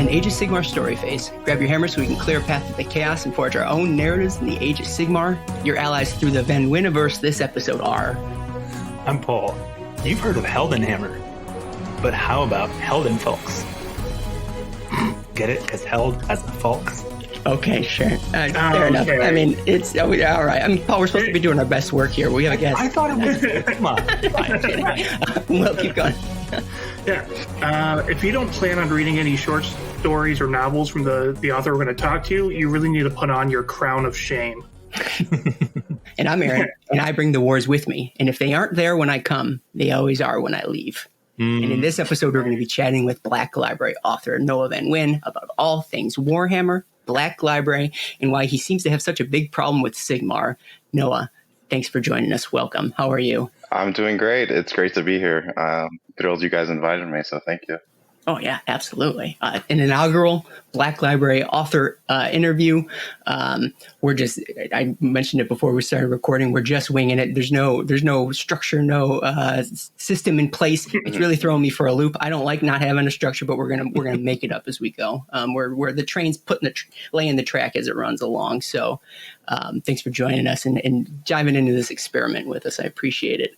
Age of Sigmar story phase. Grab your hammer so we can clear a path to the chaos and forge our own narratives in the Age of Sigmar. Your allies through the Van Nguyen-averse this episode are... I'm Paul. You've heard of Heldenhammer, but how about Helden folks? Get it? Because Held has the folks. Okay, sure. Fair enough. I mean, it's all right. I mean, Paul, we're supposed to be doing our best work here. We have a guest. I thought it was. Come on. Well, keep going. Yeah. If you don't plan on reading any short stories or novels from the author we're going to talk to, you really need to put on your crown of shame. And I'm Aaron, and I bring the wars with me. And if they aren't there when I come, they always are when I leave. And in this episode, we're going to be chatting with Black Library author Noah Van Nguyen about all things Warhammer, Black Library, and why he seems to have such a big problem with Sigmar. Noah, thanks for joining us. Welcome. How are you? I'm doing great. It's great to be here. Thrilled you guys invited me, so thank you. Oh, yeah, absolutely. An inaugural Black Library author interview. I mentioned it before we started recording. We're just winging it. There's no structure, no system in place. It's really throwing me for a loop. I don't like not having a structure, but we're gonna make it up as we go. Where the train's laying the track as it runs along. So thanks for joining us and diving into this experiment with us. I appreciate it.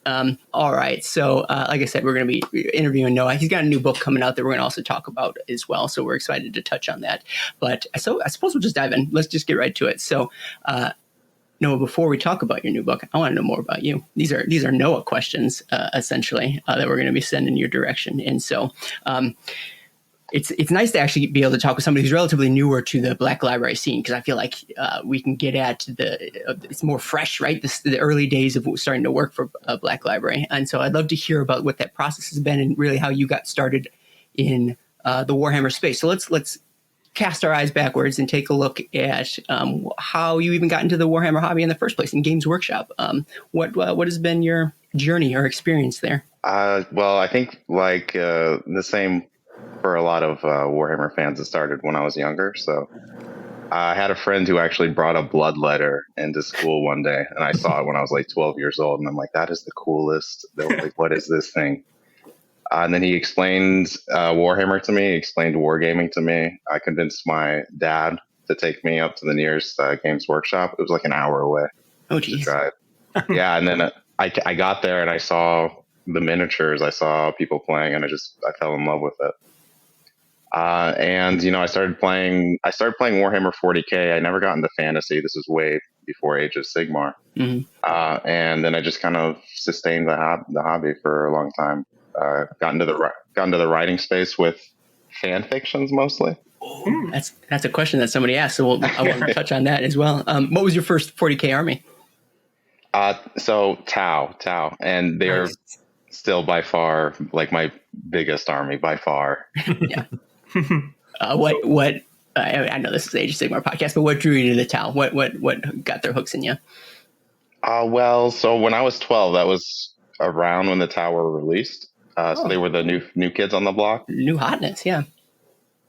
All right. So like I said, we're going to be interviewing Noah. He's got a new book coming out that we're going to also talk about as well. So we're excited to touch on that. But I suppose we'll just dive in. Let's just get right to it. So Noah, before we talk about your new book, I want to know more about you. These are Noah questions, essentially, that we're going to be sending your direction. And so it's nice to actually be able to talk with somebody who's relatively newer to the Black Library scene, because I feel like we can get at it's more fresh, right? The early days of starting to work for Black Library. And so I'd love to hear about what that process has been and really how you got started in the Warhammer space. So let's cast our eyes backwards and take a look at how you even got into the Warhammer hobby in the first place in Games Workshop. What has been your journey or experience there? Well, I think like the same for a lot of Warhammer fans, it started when I was younger. So I had a friend who actually brought a blood letter into school one day, and I saw it when I was like 12 years old, and I'm like, that is the coolest. They were like, what is this thing? And then he explained Warhammer to me, he explained wargaming to me. I convinced my dad to take me up to the nearest Games Workshop. It was like an hour away. Oh, geez. Drive. Yeah, and then I got there and I saw the miniatures. I saw people playing, and I fell in love with it. And I started playing Warhammer 40K. I never got into fantasy. This is way before Age of Sigmar. Mm-hmm. And then I just kind of sustained the hobby for a long time. Got into the writing space with fan fictions mostly. Ooh, that's a question that somebody asked, so I want to touch on that as well. What was your first 40K army? So Tau, and they're still by far like my biggest army by far. Yeah. What? I know this is Age of Sigmar podcast, but what drew you to the Tau? What got their hooks in you? Well, so when I was 12, that was around when the Tau were released. So they were the new kids on the block. New hotness, yeah.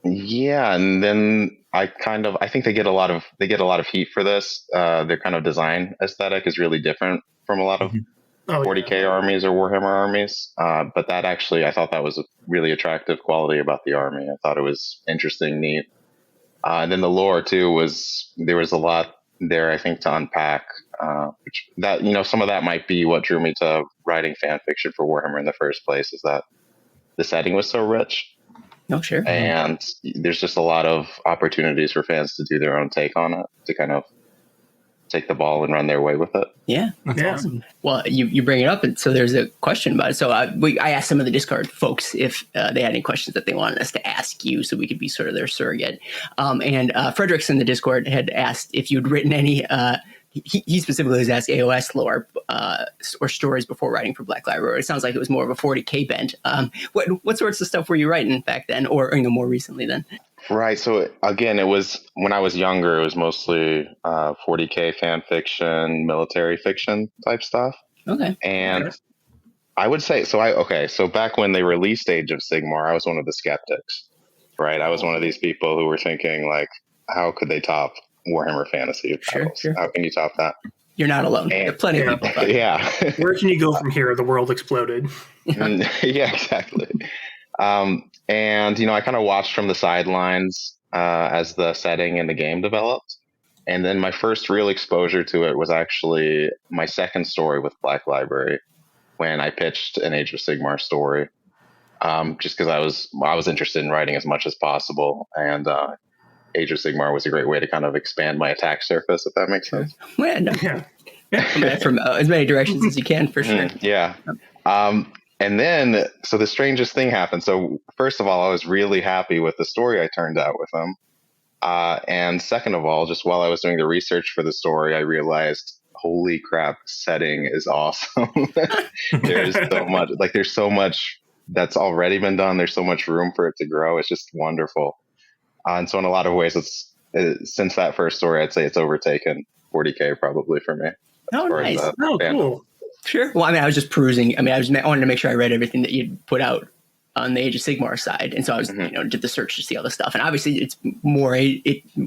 Yeah, and then I think they get a lot of heat for this. Their kind of design aesthetic is really different from a lot of 40K armies or Warhammer armies. But that actually, I thought that was a really attractive quality about the army. I thought it was interesting, neat. And then the lore too there was a lot there, I think, to unpack. Some of that might be what drew me to writing fan fiction for Warhammer in the first place, is that the setting was so rich. Oh, sure. And there's just a lot of opportunities for fans to do their own take on it, to kind of take the ball and run their way with it. Yeah, that's awesome. Well, you bring it up, and so there's a question about it. So I asked some of the Discord folks if they had any questions that they wanted us to ask you, so we could be sort of their surrogate. And Fredericks in the Discord had asked if you'd written any. He specifically was asked AOS lore or stories before writing for Black Library. It sounds like it was more of a 40K bent. What sorts of stuff were you writing back then, or more recently then? Right. So again, it was when I was younger. It was mostly 40K fan fiction, military fiction type stuff. Okay. And I would say so back when they released Age of Sigmar, I was one of the skeptics. Right. I was one of these people who were thinking like, how could they top Warhammer Fantasy battles? Sure. How can you top that? You're not alone. There are plenty of people. Yeah. Where can you go from here? The world exploded. Yeah, exactly. And, I kind of watched from the sidelines as the setting and the game developed. And then my first real exposure to it was actually my second story with Black Library, when I pitched an Age of Sigmar story, just because I was interested in writing as much as possible. And Age of Sigmar was a great way to kind of expand my attack surface, if that makes sense. Well, no. From as many directions as you can, for sure. Yeah. And then, so the strangest thing happened. So first of all, I was really happy with the story I turned out with them. And second of all, just while I was doing the research for the story, I realized, holy crap, setting is awesome. There's so much that's already been done. There's so much room for it to grow. It's just wonderful. And so in a lot of ways, since that first story, I'd say it's overtaken 40K probably for me. Oh, nice. Cool. Sure. Well, I was just perusing. I wanted to make sure I read everything that you'd put out on the Age of Sigmar side, and so I was, did the search to see all the stuff. And obviously, it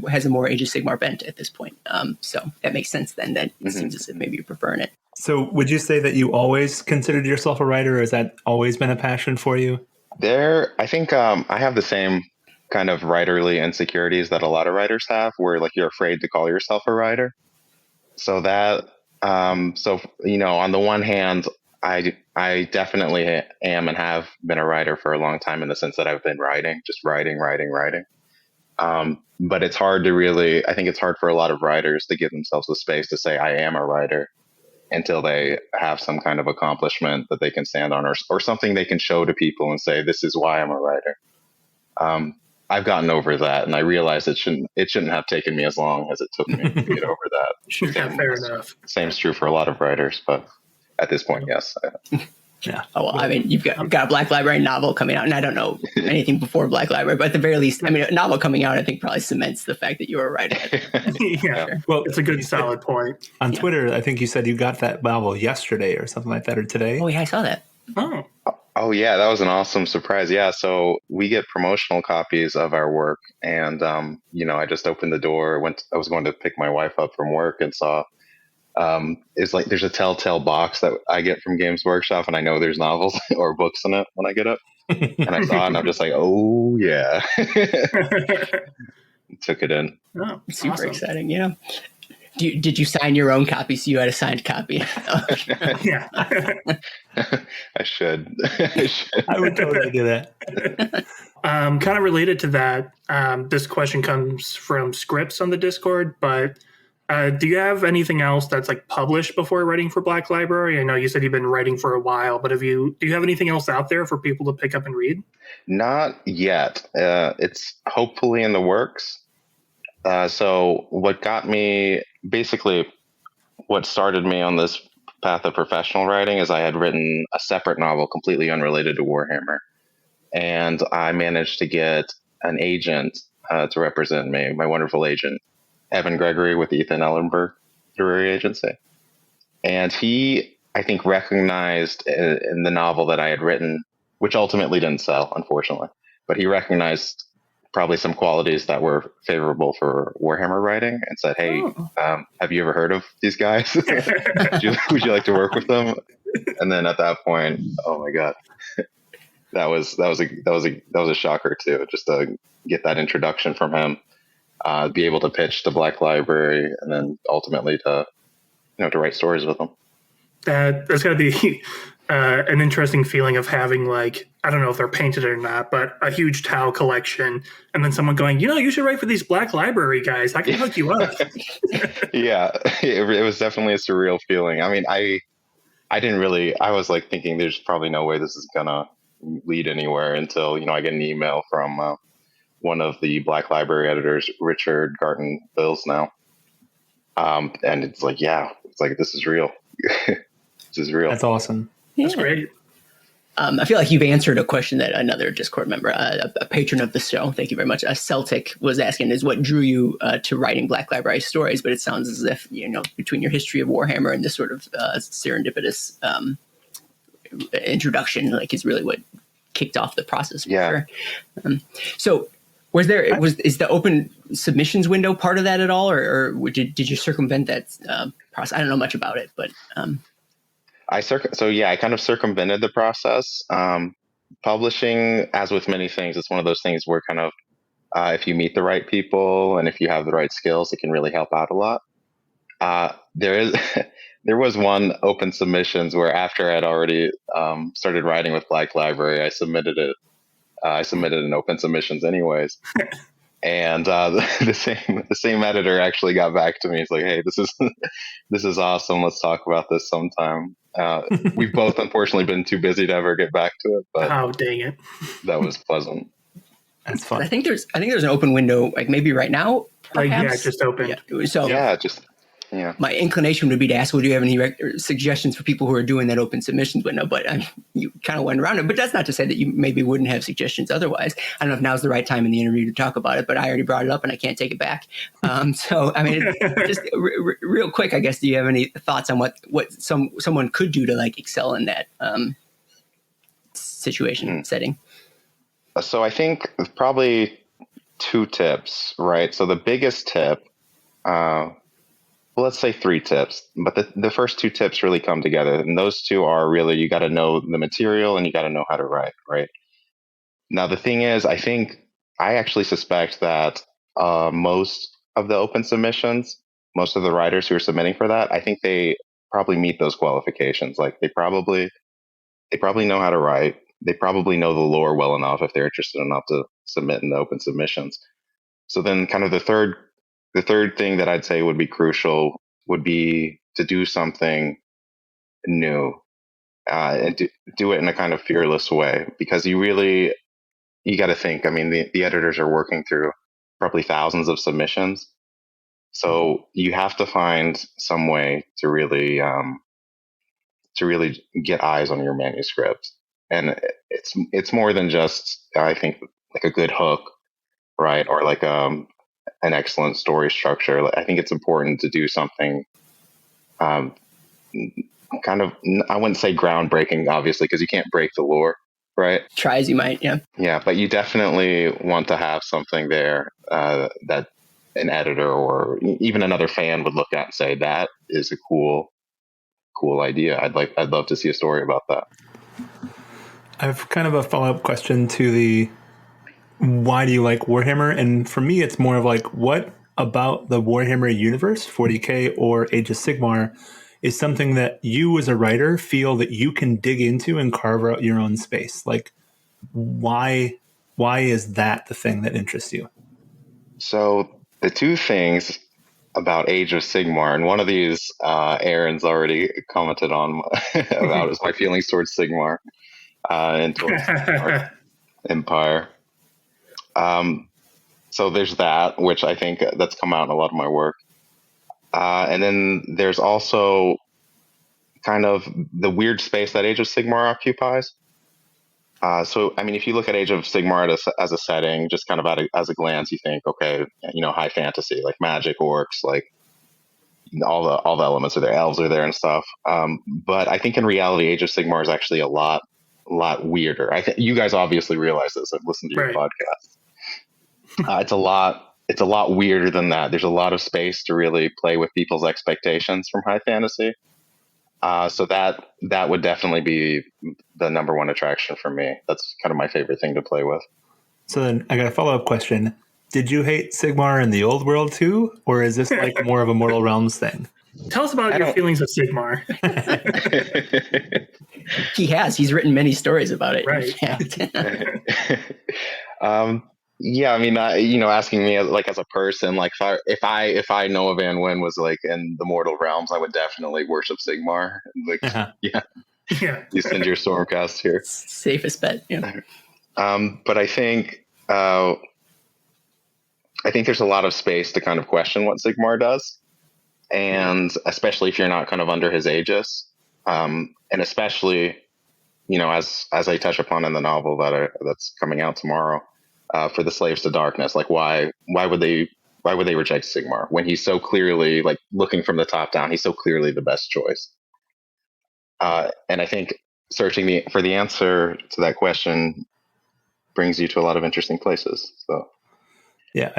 has a more Age of Sigmar bent at this point. So that makes sense. Then that it seems as if maybe you're preferring it. So, would you say that you always considered yourself a writer, or has that always been a passion for you? I think I have the same kind of writerly insecurities that a lot of writers have, where like you're afraid to call yourself a writer. So that. On the one hand, I definitely am and have been a writer for a long time, in the sense that I've been writing. But it's hard to I think it's hard for a lot of writers to give themselves the space to say, I am a writer, until they have some kind of accomplishment that they can stand on, or something they can show to people and say, this is why I'm a writer. I've gotten over that, and I realized it shouldn't have taken me as long as it took me to get over that. Sure, fair enough. Same's true for a lot of writers, but at this point, yes. Yeah. Oh, well, you've got a Black Library novel coming out, and I don't know anything before Black Library, but at the very least, a novel coming out, I think probably cements the fact that you're a writer. Yeah. Well, it's a good solid point. On Twitter, I think you said you got that novel yesterday or something like that, or today. Oh, yeah, I saw that. Oh, yeah, that was an awesome surprise. Yeah, so we get promotional copies of our work, and I just opened the door. I was going to pick my wife up from work, and saw it's like there's a telltale box that I get from Games Workshop, and I know there's novels or books in it when I get up. And I saw it, and I'm just like, oh yeah, took it in. Oh, super exciting! Yeah. Did you sign your own copy, so you had a signed copy? Yeah. I should. I would totally do that. Kind of related to that, this question comes from Scripts on the Discord, but do you have anything else that's like published before writing for Black Library? I know you said you've been writing for a while, but do you have anything else out there for people to pick up and read? Not yet. It's hopefully in the works. So what started me on this path of professional writing is I had written a separate novel completely unrelated to Warhammer. And I managed to get an agent to represent me, my wonderful agent, Evan Gregory with Ethan Ellenberg Literary Agency. And he, I think, recognized in the novel that I had written, which ultimately didn't sell, unfortunately, but he recognized probably some qualities that were favorable for Warhammer writing, and said, hey, have you ever heard of these guys? Would you like to work with them? And then at that point, oh my God, that was a shocker too, just to get that introduction from him, be able to pitch to Black Library, and then ultimately to write stories with them. That's got to be an interesting feeling of having, like, I don't know if they're painted or not, but a huge Tau collection, and then someone going, you should write for these Black Library guys. I can hook you up. Yeah, it was definitely a surreal feeling. I was like thinking there's probably no way this is gonna lead anywhere until I get an email from one of the Black Library editors, Richard Garton Bills now, and it's like, this is real. This is real. That's awesome. That's great. I feel like you've answered a question that another Discord member, a patron of the show, thank you very much, Celtic, was asking, is what drew you to writing Black Library stories? But it sounds as if, between your history of Warhammer and this sort of serendipitous introduction, like, is really what kicked off the process. For sure. So is the open submissions window part of that at all? Or did you circumvent that process? I don't know much about it, but... I kind of circumvented the process. publishing, as with many things, it's one of those things where kind of if you meet the right people and if you have the right skills, it can really help out a lot. There is there was one open submissions where after I'd already started writing with Black Library, I submitted it. I submitted an open submissions anyways, and the same editor actually got back to me. He's like, "Hey, this is awesome. Let's talk about this sometime." We've both unfortunately been too busy to ever get back to it, but oh, dang it, that was pleasant. That's fun. I think there's an open window, like maybe right now. Perhaps. Yeah, it just opened. Yeah. So my inclination would be to ask, well, do you have any suggestions for people who are doing that open submissions window? But you kind of went around it. But that's not to say that you maybe wouldn't have suggestions otherwise. I don't know if now's the right time in the interview to talk about it, but I already brought it up and I can't take it back. So, I mean, just real quick, I guess, do you have any thoughts on what someone could do to like excel in that setting? So I think probably 2 tips, right? So the biggest tip, well, let's say 3 tips, but the first 2 tips really come together. And those 2 are really, you got to know the material and you got to know how to write, right? Now, the thing is, I actually suspect that most of the open submissions, most of the writers who are submitting for that, I think they probably meet those qualifications. Like they probably know how to write. They probably know the lore well enough if they're interested enough to submit in the open submissions. So then kind of the third thing that I'd say would be crucial would be to do something new and do it in a kind of fearless way, because you got to think, I mean, the editors are working through probably thousands of submissions. So you have to find some way to really get eyes on your manuscript. And it's more than just, I think, like a good hook, right? Or like an excellent story structure. I think it's important to do something kind of, I wouldn't say groundbreaking, obviously, because you can't break the lore, right? Try as you might, yeah. Yeah, but you definitely want to have something there that an editor or even another fan would look at and say, that is a cool idea. I'd love to see a story about that. I have kind of a follow-up question to the why do you like Warhammer? And for me, it's more of like, what about the Warhammer universe, 40K or Age of Sigmar, is something that you as a writer feel that you can dig into and carve out your own space? Like, why is that the thing that interests you? So the 2 things about Age of Sigmar, and one of these Aaron's already commented on about, is my feelings towards Sigmar. And towards our empire. So there's that, which I think that's come out in a lot of my work. And then there's also kind of the weird space that Age of Sigmar occupies. So, I mean, if you look at Age of Sigmar as a setting, just kind of as a glance, you think, okay, high fantasy, like magic, orcs, like all the elements are there, elves are there and stuff. But I think in reality, Age of Sigmar is actually a lot weirder. I think you guys obviously realize this. I've listened to your podcast. It's a lot weirder than that. There's a lot of space to really play with people's expectations from high fantasy. So that would definitely be the number 1 attraction for me. That's kind of my favorite thing to play with. So then I got a follow-up question. Did you hate Sigmar in the old world too? Or is this like more of a Mortal Realms thing? Tell us about your feelings of Sigmar. He's written many stories about it. Right. Yeah, I mean, asking me as a person, like if I Noah Van Nguyen was like in the mortal realms, I would definitely worship Sigmar. Like, yeah. You send your Stormcast here. Safest bet. Yeah. But I think there's a lot of space to kind of question what Sigmar does, and especially if you're not kind of under his aegis, and especially, as I touch upon in the novel that's coming out tomorrow. For the Slaves to Darkness, like why would they reject Sigmar when he's so clearly, like, looking from the top down, he's so clearly the best choice. And I think searching for the answer to that question brings you to a lot of interesting places. So yeah,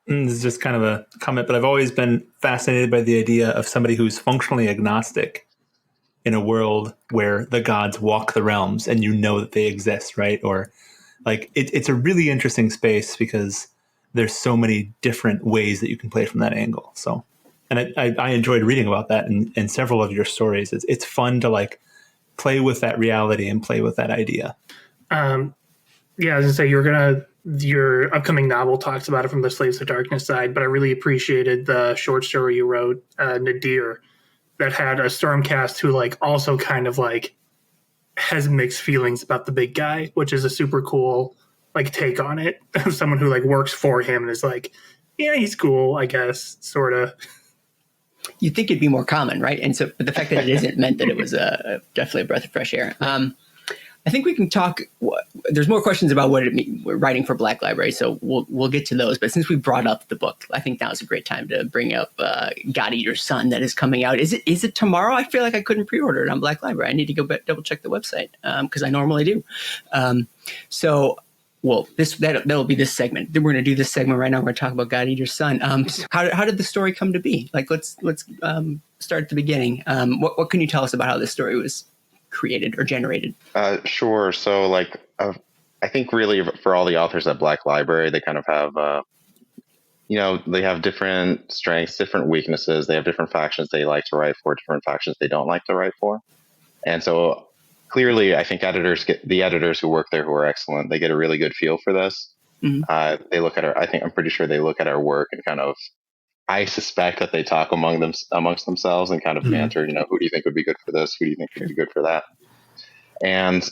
this is just kind of a comment, but I've always been fascinated by the idea of somebody who's functionally agnostic in a world where the gods walk the realms and you know that they exist, right? Or like it's a really interesting space because there's so many different ways that you can play from that angle. So, and I enjoyed reading about that in several of your stories. It's fun to like play with that reality and play with that idea. Yeah, I was gonna say your upcoming novel talks about it from the Slaves of Darkness side, but I really appreciated the short story you wrote, Nadir, that had a Stormcast who like also kind of like has mixed feelings about the big guy, which is a super cool like take on it. Someone who like works for him and is like, yeah, he's cool, I guess, sort of. You'd think it'd be more common, right? And so, but the fact that it isn't meant that it was definitely a breath of fresh air. I think we can talk. There's more questions about what it means. We're writing for Black Library, so we'll get to those. But since we brought up the book, I think now is a great time to bring up God Eater's Son that is coming out. Is it tomorrow? I feel like I couldn't pre-order it on Black Library. I need to go double check the website because I normally do. That'll be this segment. Then we're going to do this segment right now. We're going to talk about God Eater's Son. How did the story come to be? Like, let's start at the beginning. What can you tell us about how this story was created or generated? Sure. So I think really for all the authors at Black Library, they kind of have, they have different strengths, different weaknesses. They have different factions they like to write for, different factions they don't like to write for. And so clearly, I think the editors who work there who are excellent, they get a really good feel for this. Mm-hmm. They look at I'm pretty sure they look at our work and kind of, I suspect that they talk amongst themselves and kind of banter, who do you think would be good for this? Who do you think would be good for that? And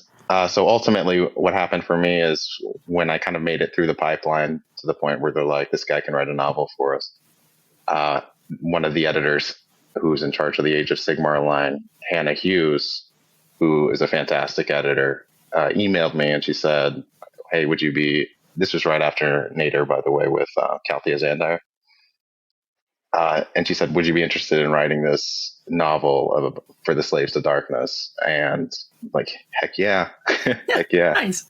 so ultimately what happened for me is when I kind of made it through the pipeline to the point where they're like, this guy can write a novel for us. One of the editors who's in charge of the Age of Sigmar line, Hannah Hughes, who is a fantastic editor, emailed me and she said, hey, this was right after Nader, by the way, with Calthea Zandar. And she said, would you be interested in writing this novel for the Slaves of Darkness? And like, heck yeah. Heck yeah. Nice.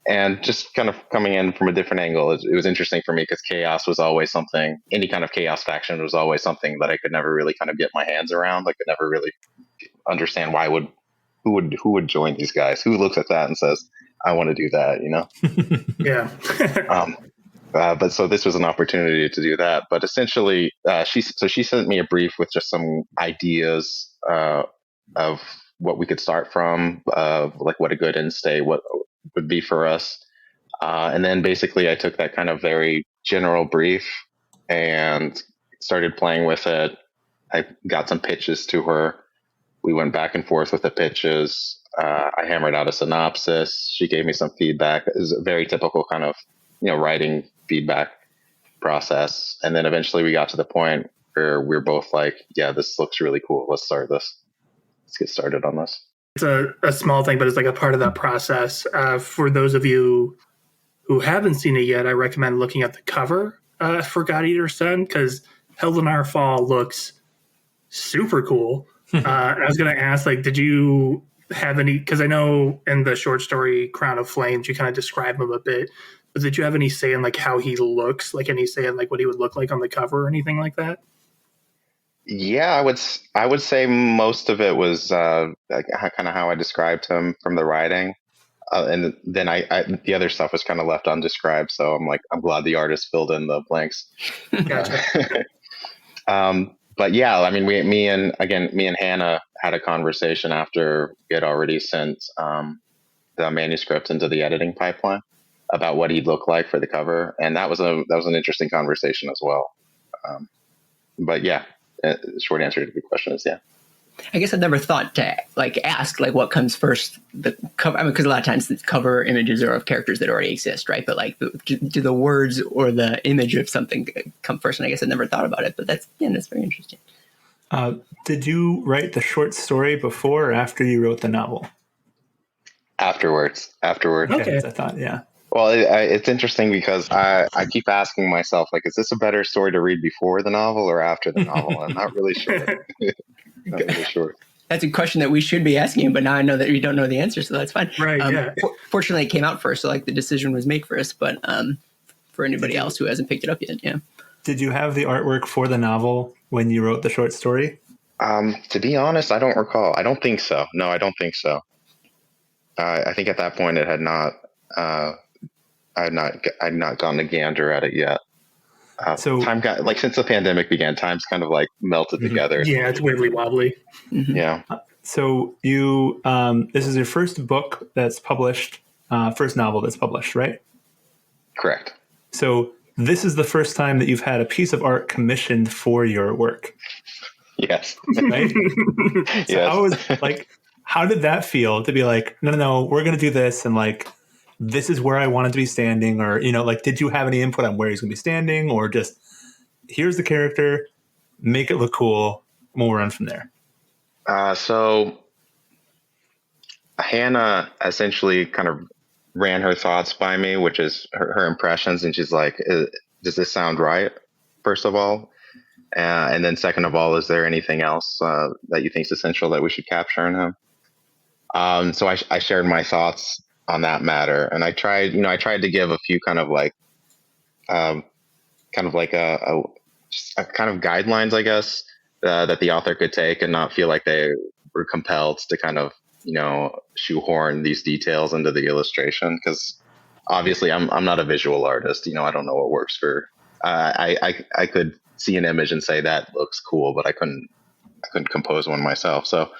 And just kind of coming in from a different angle, it was interesting for me because chaos was always something, any kind of chaos faction was always something that I could never really kind of get my hands around. I could never really understand who would join these guys? Who looks at that and says, I want to do that, Yeah. But so this was an opportunity to do that. But essentially, she sent me a brief with just some ideas of what we could start from, like what a good end state what would be for us. And then basically I took that kind of very general brief and started playing with it. I got some pitches to her. We went back and forth with the pitches. I hammered out a synopsis. She gave me some feedback. It was a very typical kind of, writing feedback process. And then eventually we got to the point where we're both like, yeah, this looks really cool. Let's start this. Let's get started on this. It's a small thing, but it's like a part of that process. For those of you who haven't seen it yet, I recommend looking at the cover for God Eater's Son because Heldenar Fall looks super cool. And I was going to ask, did you have any, because I know in the short story Crown of Flames, you kind of describe him a bit, but did you have any say in how he looks, any say in what he would look like on the cover or anything like that? Yeah, I would say most of it was kind of how I described him from the writing. And then the other stuff was kind of left undescribed. So I'm glad the artist filled in the blanks. Gotcha. But yeah, me and Hannah had a conversation after we had already sent the manuscript into the editing pipeline about what he'd look like for the cover, and that was an interesting conversation as well. But yeah, the short answer to the question is yeah. I guess I've never thought to ask what comes first, the cover. Because a lot of times the cover images are of characters that already exist, right? But do the words or the image of something come first? And I guess I never thought about it, but that's very interesting. Did you write the short story before or after you wrote the novel? Afterwards. Okay. I thought, yeah. Well, it's interesting because I keep asking myself, is this a better story to read before the novel or after the novel? I'm not really sure. Not really sure. That's a question that we should be asking you, but now I know that you don't know the answer, so that's fine. Right, yeah. Fortunately, it came out first, so the decision was made for us, but for anybody else who hasn't picked it up yet, yeah. Did you have the artwork for the novel when you wrote the short story? To be honest, I don't recall. I don't think so. No, I don't think so. I think at that point it had not. I had not gotten a gander at it yet. So time got like since the pandemic began, time's kind of like melted together. Yeah, it's weirdly wobbly. Yeah. So you, this is your first book that's published, first novel that's published, right? Correct. So this is the first time that you've had a piece of art commissioned for your work. Yes. Right? Yes. How did that feel to be like, no, we're going to do this. And like, this is where I wanted to be standing, or, did you have any input on where he's going to be standing, or just here's the character, make it look cool, and we'll run from there? So Hannah essentially kind of ran her thoughts by me, which is her impressions. And she's like, does this sound right? First of all. And then second of all, is there anything else that you think is essential that we should capture in him? So I shared my thoughts on that matter. And I tried to give a few kind of like a kind of guidelines, I guess, that the author could take and not feel like they were compelled to kind of, shoehorn these details into the illustration. Because obviously I'm not a visual artist. I don't know what works for, I could see an image and say that looks cool, but I couldn't compose one myself. So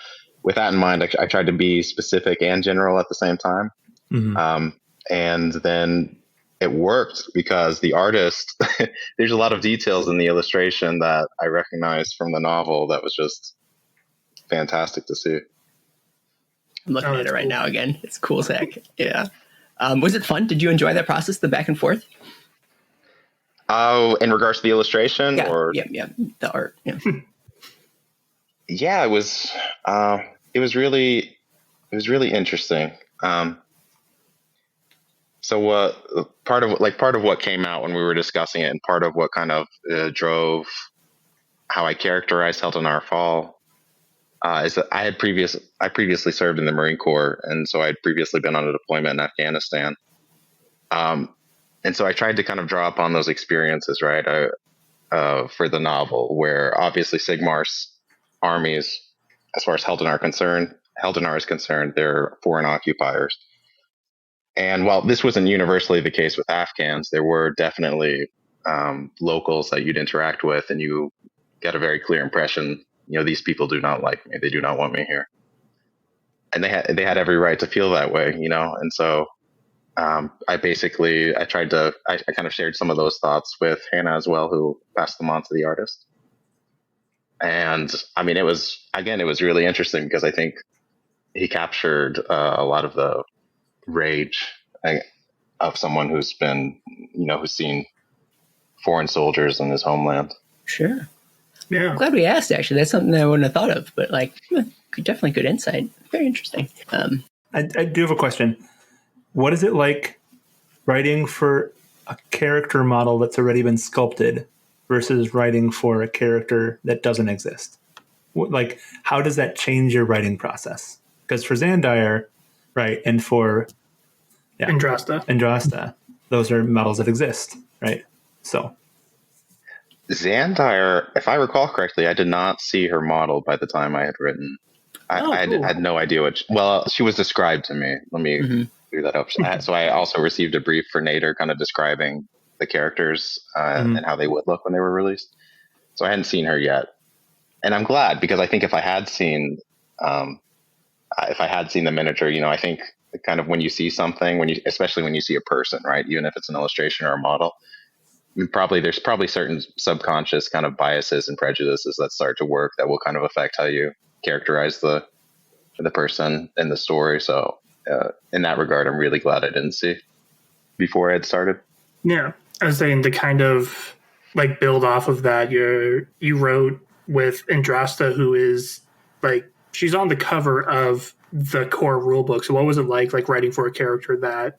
with that in mind, I tried to be specific and general at the same time. Mm-hmm. And then it worked because the artist, there's a lot of details in the illustration that I recognized from the novel that was just fantastic to see. I'm looking at it right now again. It's cool, Zach. Yeah. Was it fun? Did you enjoy that process, the back and forth? Oh, in regards to the illustration? Yeah, the art. Yeah. Yeah, it was really interesting. So part of what came out when we were discussing it, and part of what kind of drove how I characterized Heldenar Fall, is that I previously served in the Marine Corps, and so I had previously been on a deployment in Afghanistan. And so I tried to kind of draw upon those experiences, right, for the novel, where obviously Sigmar's armies, as far as Heldenar is concerned, they're foreign occupiers. And while this wasn't universally the case with Afghans, there were definitely locals that you'd interact with, and you get a very clear impression, these people do not like me. They do not want me here. And they had every right to feel that way, and so I kind of shared some of those thoughts with Hannah as well, who passed them on to the artist. And I mean, it was really interesting because I think he captured a lot of the rage of someone who's been, who's seen foreign soldiers in his homeland. Sure. Yeah. I'm glad we asked, actually. That's something that I wouldn't have thought of, but definitely good insight. Very interesting. I do have a question. What is it like writing for a character model that's already been sculpted versus writing for a character that doesn't exist? How does that change your writing process? Because for Xandire, right, and for Andrasta, those are models that exist, right? So Xandire, if I recall correctly, I did not see her model by the time I had written. I had no idea she was described to me. Let me clear that up. So I also received a brief for Nader kind of describing the characters and how they would look when they were released. So I hadn't seen her yet. And I'm glad, because I think if I had seen the miniature, I think kind of when you see something, especially when you see a person, right, even if it's an illustration or a model, there's probably certain subconscious kind of biases and prejudices that start to work that will kind of affect how you characterize the person in the story. So in that regard, I'm really glad I didn't see before I had started. Yeah, I was saying to kind of build off of that, you wrote with Andrasta, who is she's on the cover of the core rulebook. So what was it like writing for a character that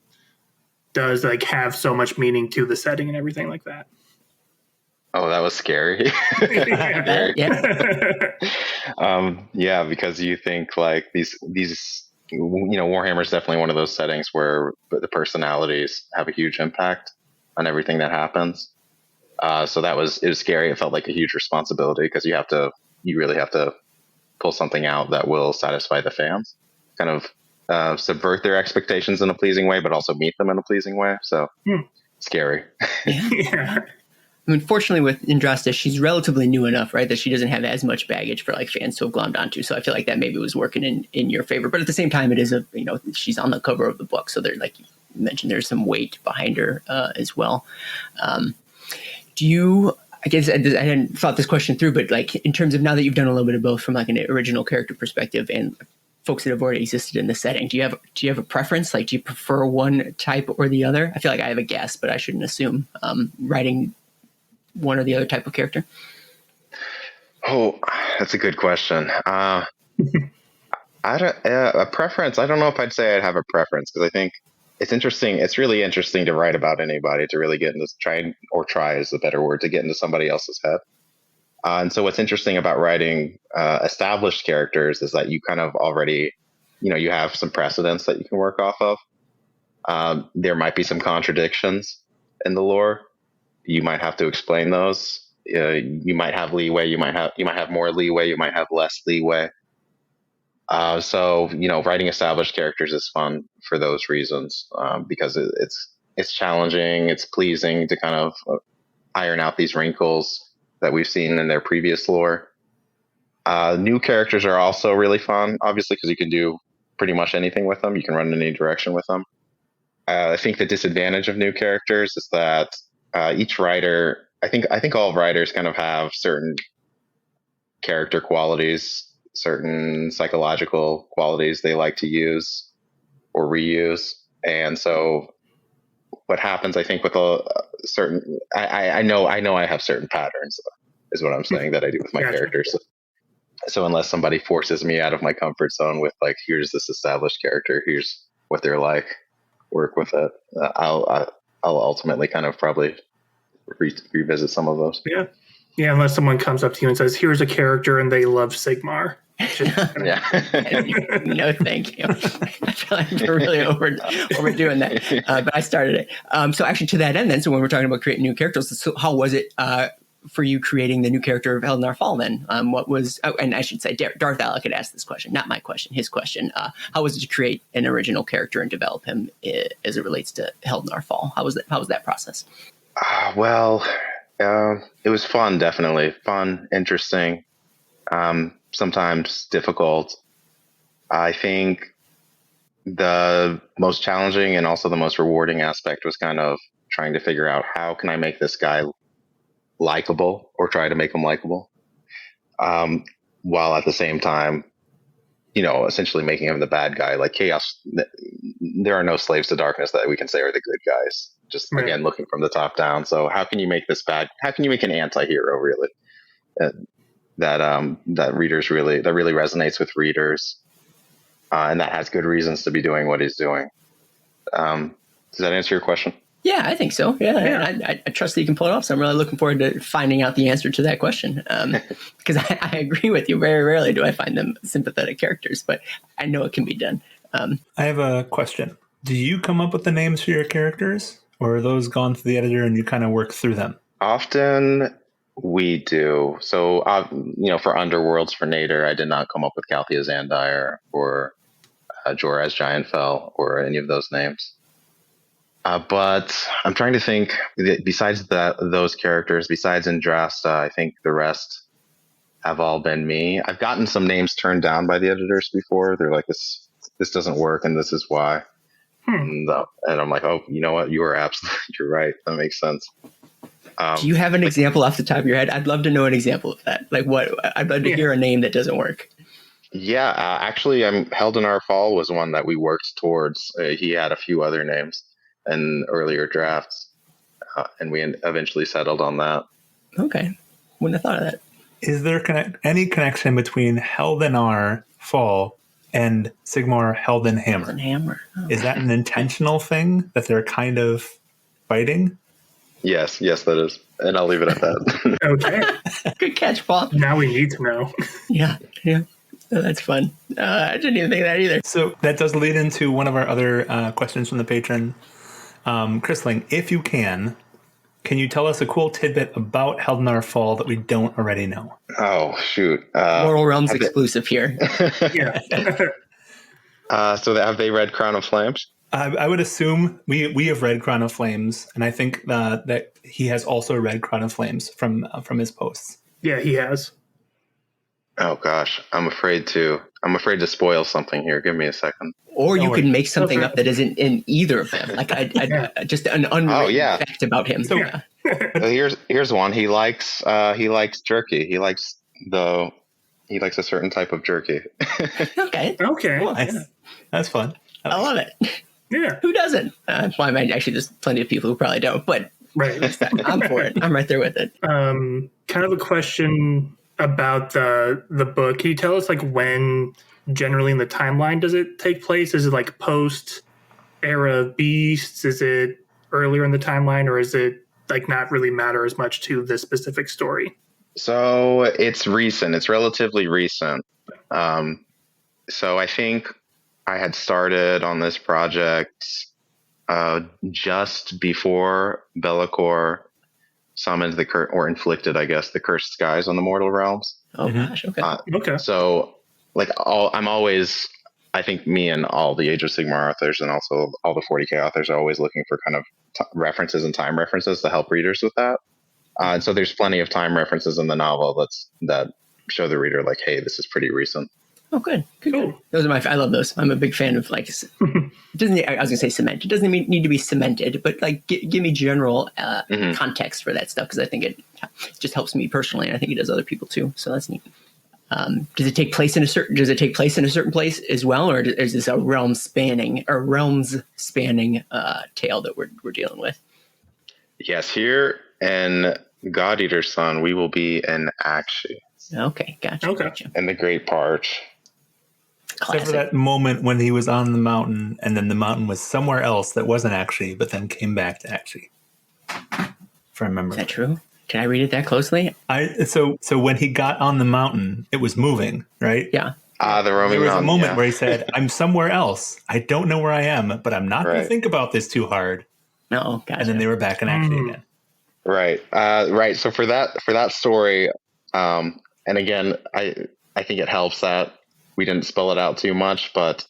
does have so much meaning to the setting and everything like that? Oh, that was scary. Yeah, because you think these Warhammer is definitely one of those settings where the personalities have a huge impact on everything that happens. So it was scary. It felt like a huge responsibility because you really have to pull something out that will satisfy the fans, kind of subvert their expectations in a pleasing way, but also meet them in a pleasing way. So scary. Yeah. I mean, fortunately with Indrasta, she's relatively new enough, right, that she doesn't have as much baggage for like fans to have glommed onto. So I feel like that maybe was working in your favor. But at the same time, it is she's on the cover of the book, so there, like you mentioned, there's some weight behind her as well. Do you? I guess I hadn't thought this question through, but like in terms of now that you've done a little bit of both from like an original character perspective and folks that have already existed in the setting, do you have a preference? Like, do you prefer one type or the other? I feel like I have a guess, but I shouldn't assume writing one or the other type of character. Oh, that's a good question. A preference. I don't know if I'd say I'd have a preference, because I think it's interesting. It's really interesting to write about anybody, to really get into try is the better word, to get into somebody else's head. And so what's interesting about writing established characters is that you kind of already, you have some precedents that you can work off of. There might be some contradictions in the lore. You might have to explain those. You might have leeway. You might have more leeway. You might have less leeway. So writing established characters is fun for those reasons, because it's challenging. It's pleasing to kind of iron out these wrinkles that we've seen in their previous lore. New characters are also really fun, obviously, because you can do pretty much anything with them. You can run in any direction with them. I think the disadvantage of new characters is that each writer, I think all writers kind of have certain character qualities, certain psychological qualities they like to use or reuse. And so what happens, I think, with a certain, I know I have certain patterns, is what I'm saying, that I do with my characters. So unless somebody forces me out of my comfort zone with like, here's this established character, here's what they're like, work with it, I'll ultimately kind of probably revisit some of those. Yeah, unless someone comes up to you and says, here's a character and they love Sigmar. No, thank you. I feel like you're really overdoing that. But I started it. So actually to that end then, so when we're talking about creating new characters, so how was it for you creating the new character of Heldenar Fall then? What was, and I should say Darth Alec had asked this question, not my question, his question. How was it to create an original character and develop him as it relates to Heldenar Fall? How was that process? It was fun, definitely. Fun, interesting, sometimes difficult. I think the most challenging and also the most rewarding aspect was kind of trying to figure out, how can I make this guy likable, or try to make him likable, while at the same time, essentially making him the bad guy. Like Chaos, there are no slaves to darkness that we can say are the good guys. Just again, looking from the top down. So how can you make this bad? How can you make an anti-hero really that really resonates with readers, and that has good reasons to be doing what he's doing? Does that answer your question? Yeah, I think so. Yeah. I trust that you can pull it off. So I'm really looking forward to finding out the answer to that question. Because I agree with you. Very rarely do I find them sympathetic characters, but I know it can be done. I have a question. Do you come up with the names for your characters, or are those gone to the editor and you kind of work through them? Often we do. So, for Underworlds, for Nader, I did not come up with Calthea Zandire or Joraz Giantfell or any of those names. But I'm trying to think, besides those characters, besides Indrasta, I think the rest have all been me. I've gotten some names turned down by the editors before. They're like, this doesn't work, and this is why. And I'm like, oh, you know what? You're right. That makes sense. Do you have an example off the top of your head? I'd love to know an example of that. Like what? I'd love to hear a name that doesn't work. Yeah, actually, Heldenar Fall was one that we worked towards. He had a few other names in earlier drafts, and we eventually settled on that. Okay. Wouldn't have thought of that. Is there any connection between Heldenar Fall and Sigmar Heldenhammer? Oh. Is that an intentional thing that they're kind of fighting? Yes, that is. And I'll leave it at that. Okay. Good catch, Paul. Now we need to know. Yeah. Oh, that's fun. I didn't even think of that either. So that does lead into one of our other questions from the patron. Chrisling, if you can, can you tell us a cool tidbit about Heldenar Fall that we don't already know? Oh, shoot. Mortal Realms exclusive here. Yeah. So have they read Crown of Flames? I would assume we have read Crown of Flames, and I think that he has also read Crown of Flames from his posts. Yeah, he has. Oh gosh, I'm afraid to spoil something here. Give me a second. Or you could make something up that isn't in either of them. Like just an unwritten fact about him. So here's one. He likes jerky. He likes a certain type of jerky. Okay. Cool. Nice. That's fun. I love it. Yeah. Who doesn't? Well, I mean, actually, there's plenty of people who probably don't, but right. I'm for it. I'm right there with it. Kind of a question about the book. Can you tell us like when generally in the timeline does it take place? Is it like post era of beasts? Is it earlier in the timeline, or is it like not really matter as much to this specific story? So it's recent. It's relatively recent. So I think I had started on this project just before Be'lakor summoned or inflicted, I guess, the cursed skies on the mortal realms. Oh gosh, okay. Okay. So like I think me and all the Age of Sigmar authors and also all the 40K authors are always looking for kind of references and time references to help readers with that. And so there's plenty of time references in the novel that show the reader like, hey, this is pretty recent. Oh, good. Those are I love those. I'm a big fan of like, it doesn't, I was gonna say cement. It doesn't need to be cemented, but like give me general context for that stuff, because I think it just helps me personally, and I think it does other people too. So that's neat. Does it take place in a certain place as well, or is this a realms spanning tale that we're dealing with? Yes, here in God Eater's Son, we will be in Akshi. Okay, gotcha. And the Great Parch. Except for that moment when he was on the mountain, and then the mountain was somewhere else that wasn't Akshi, but then came back to Akshi. If I remember. Is that true? Can I read it that closely? So when he got on the mountain, it was moving, right? Yeah. The roaming mountain. There was a moment where he said, "I'm somewhere else. I don't know where I am, but I'm not going to think about this too hard." No, gotcha. And then they were back in Akshi again. Right. Right. So for that story, and again, I think it helps that we didn't spell it out too much, but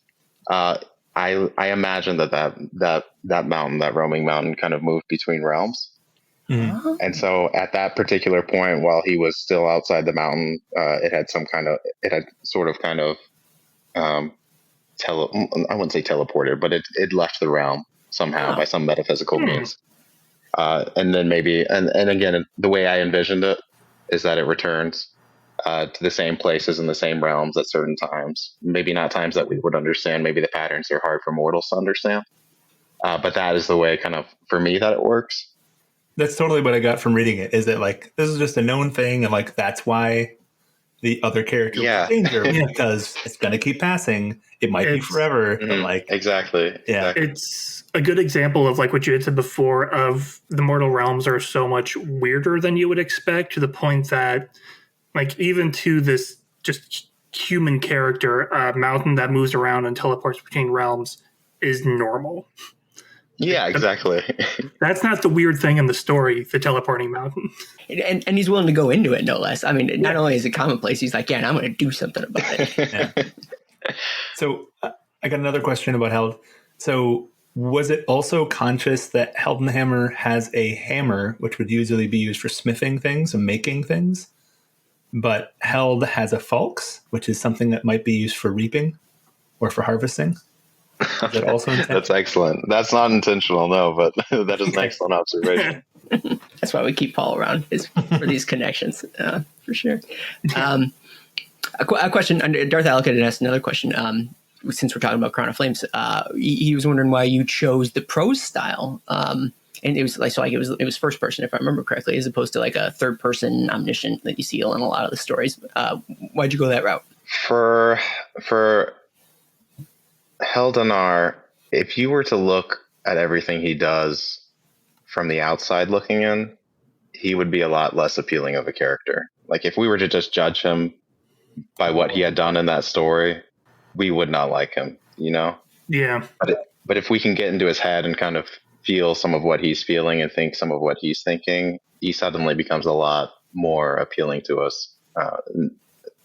I imagine that mountain, that roaming mountain, kind of moved between realms. Mm-hmm. And so at that particular point, while he was still outside the mountain, it had I wouldn't say teleported, but it left the realm somehow by some metaphysical means. And then maybe, and again, the way I envisioned it is that it returns to the same places in the same realms at certain times. Maybe not times that we would understand. Maybe the patterns are hard for mortals to understand. But that is the way, kind of, for me, that it works. That's totally what I got from reading it. Is that like this is just a known thing, and like that's why the other character was in danger because it's going to keep passing. It might be forever. But like exactly. It's a good example of like what you had said before. Of the mortal realms are so much weirder than you would expect, to the point that like even to this just human character, a mountain that moves around and teleports between realms is normal. Yeah, exactly. That's not the weird thing in the story, the teleporting mountain. And he's willing to go into it, no less. I mean, not only is it commonplace, he's like, I'm going to do something about it. So I got another question about Held. So was it also conscious that Heldenhammer has a hammer, which would usually be used for smithing things and making things, but Held has a falx, which is something that might be used for reaping or for harvesting? Is that also intentional? That's excellent. That's not intentional, no, but that is an excellent observation. That's why we keep Paul around, is for these connections, for sure. A question, Darth Alec had asked another question, since we're talking about Crown of Flames. He was wondering why you chose the prose style. And it was like, it was first person, if I remember correctly, as opposed to like a third person omniscient that you see in a lot of the stories. Why'd you go that route? For Heldenar, if you were to look at everything he does from the outside looking in, he would be a lot less appealing of a character. Like if we were to just judge him by what he had done in that story, we would not like him, you know? Yeah. But if we can get into his head and kind of feel some of what he's feeling and think some of what he's thinking, he suddenly becomes a lot more appealing to us.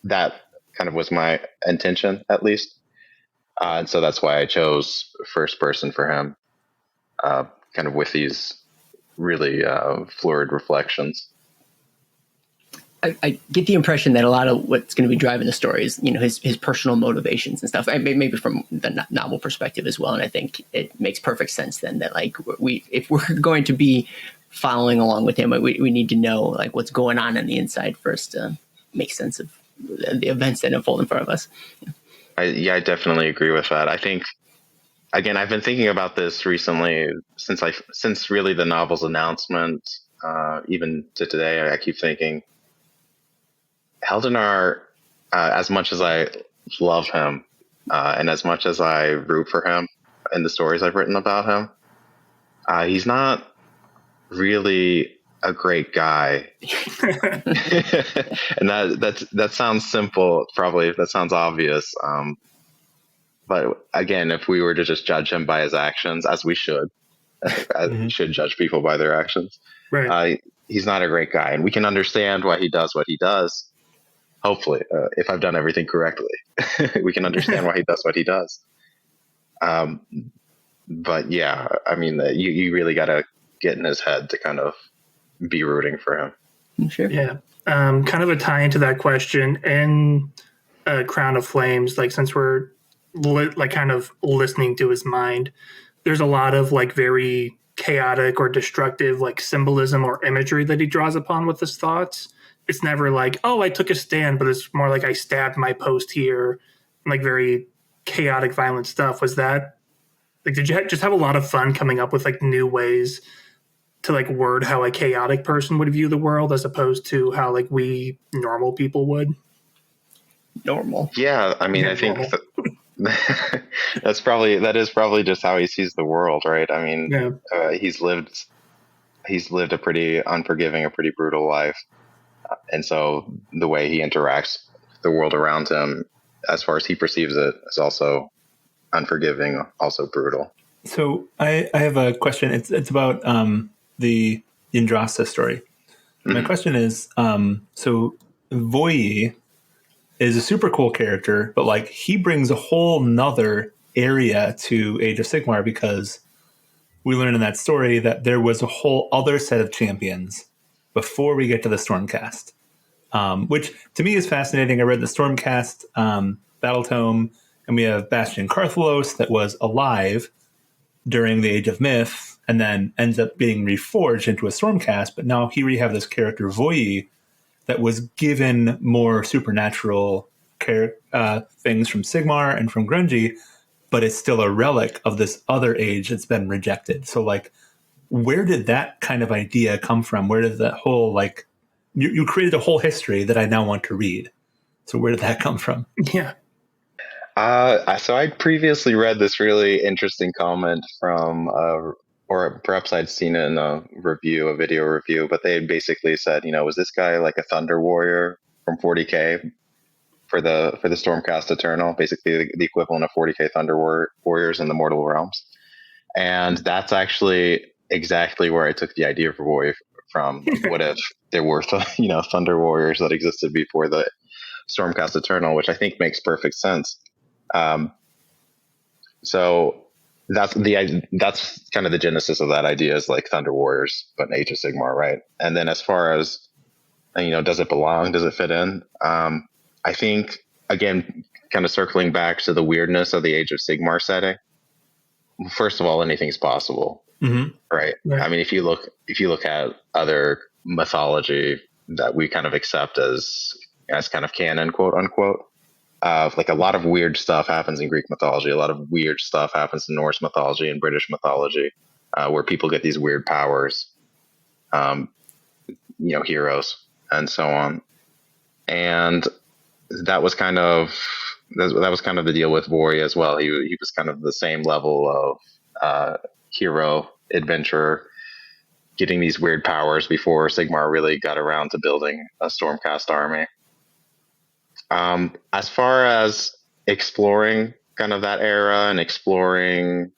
That kind of was my intention, at least. And so that's why I chose first person for him, kind of with these really florid reflections. I get the impression that a lot of what's going to be driving the story is, his personal motivations and stuff. Maybe from the novel perspective as well. And I think it makes perfect sense then that if we're going to be following along with him, we need to know what's going on the inside first to make sense of the events that unfold in front of us. I definitely agree with that. I think, again, I've been thinking about this recently since really the novel's announcement, even to today. I keep thinking, Heldenar, as much as I love him, and as much as I root for him in the stories I've written about him, he's not really a great guy. And that sounds simple, probably. That sounds obvious. But again, if we were to just judge him by his actions, as we should, we should judge people by their actions. Right. He's not a great guy, and we can understand why he does what he does. Hopefully, if I've done everything correctly, we can understand why he does what he does. But yeah, I mean, you really got to get in his head to kind of be rooting for him. Sure. Yeah. Kind of a tie into that question in Crown of Flames, since we're kind of listening to his mind, there's a lot of very chaotic or destructive symbolism or imagery that he draws upon with his thoughts. It's never oh, I took a stand, but it's more I stabbed my post here, and very chaotic, violent stuff. Was that did you just have a lot of fun coming up with new ways to word how a chaotic person would view the world as opposed to how we normal people would? Normal. Yeah, I mean, I think that is probably just how he sees the world, right? I mean, he's lived a pretty unforgiving, a pretty brutal life. And so the way he interacts with the world around him, as far as he perceives it, is also unforgiving, also brutal. So I have a question. It's about the Yndrasta story. Mm-hmm. My question is, so Voyi is a super cool character, but he brings a whole nother area to Age of Sigmar, because we learned in that story that there was a whole other set of champions before we get to the Stormcast, which to me is fascinating. I read the Stormcast Battle Tome, and we have Bastion Carthalos that was alive during the Age of Myth and then ends up being reforged into a Stormcast. But now here we have this character, Voyi, that was given more supernatural things from Sigmar and from Grungy, but it's still a relic of this other age that's been rejected. So where did that kind of idea come from? Where did that whole, you created a whole history that I now want to read. So where did that come from? Yeah. So I'd previously read this really interesting comment from, or perhaps I'd seen it in a video review, but they had basically said, was this guy a Thunder Warrior from 40K for the Stormcast Eternal, basically the equivalent of 40K Thunder Warriors in the Mortal Realms? And that's actually exactly where I took the idea for Warrior from. What if there were, Thunder Warriors that existed before the Stormcast Eternal, which I think makes perfect sense. So that's kind of the genesis of that idea, is Thunder Warriors, but in Age of Sigmar, right? And then as far as, does it belong? Does it fit in? I think, again, kind of circling back to the weirdness of the Age of Sigmar setting. First of all, anything's possible, right? I mean, if you look at other mythology that we kind of accept as kind of canon, quote unquote, a lot of weird stuff happens in Greek mythology. A lot of weird stuff happens in Norse mythology and British mythology, where people get these weird powers, heroes and so on. And that was kind of the deal with Vori as well. He was kind of the same level of hero adventurer, getting these weird powers before Sigmar really got around to building a Stormcast army. As far as exploring kind of that era and exploring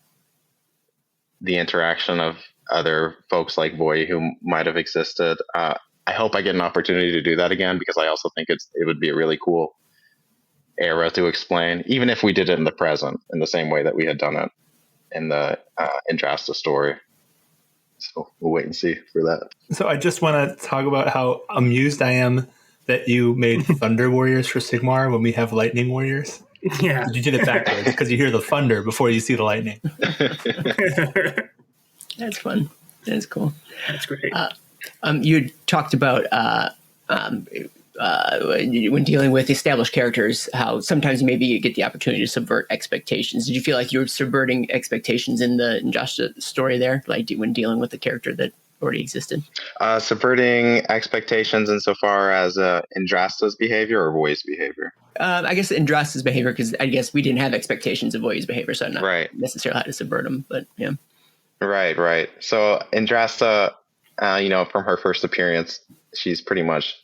the interaction of other folks like Voy who might have existed. I hope I get an opportunity to do that again, because I also think it would be a really cool era to explain, even if we did it in the present in the same way that we had done it in the Indrasta story. So we'll wait and see for that. So I just want to talk about how amused I am that you made Thunder Warriors for Sigmar when we have Lightning Warriors. Yeah. You did it backwards because you hear the thunder before you see the lightning. That's fun. That's cool. That's great. You talked about when dealing with established characters, how sometimes maybe you get the opportunity to subvert expectations. Did you feel like you were subverting expectations in the Injustice story there, like when dealing with the character that already existed? Subverting expectations insofar as Indrasta's behavior or Voy's behavior? I guess Indrasta's behavior, because I guess we didn't have expectations of Voy's behavior, so I'm not right. necessarily how to subvert them, but yeah. Right. So Indrasta, from her first appearance, she's pretty much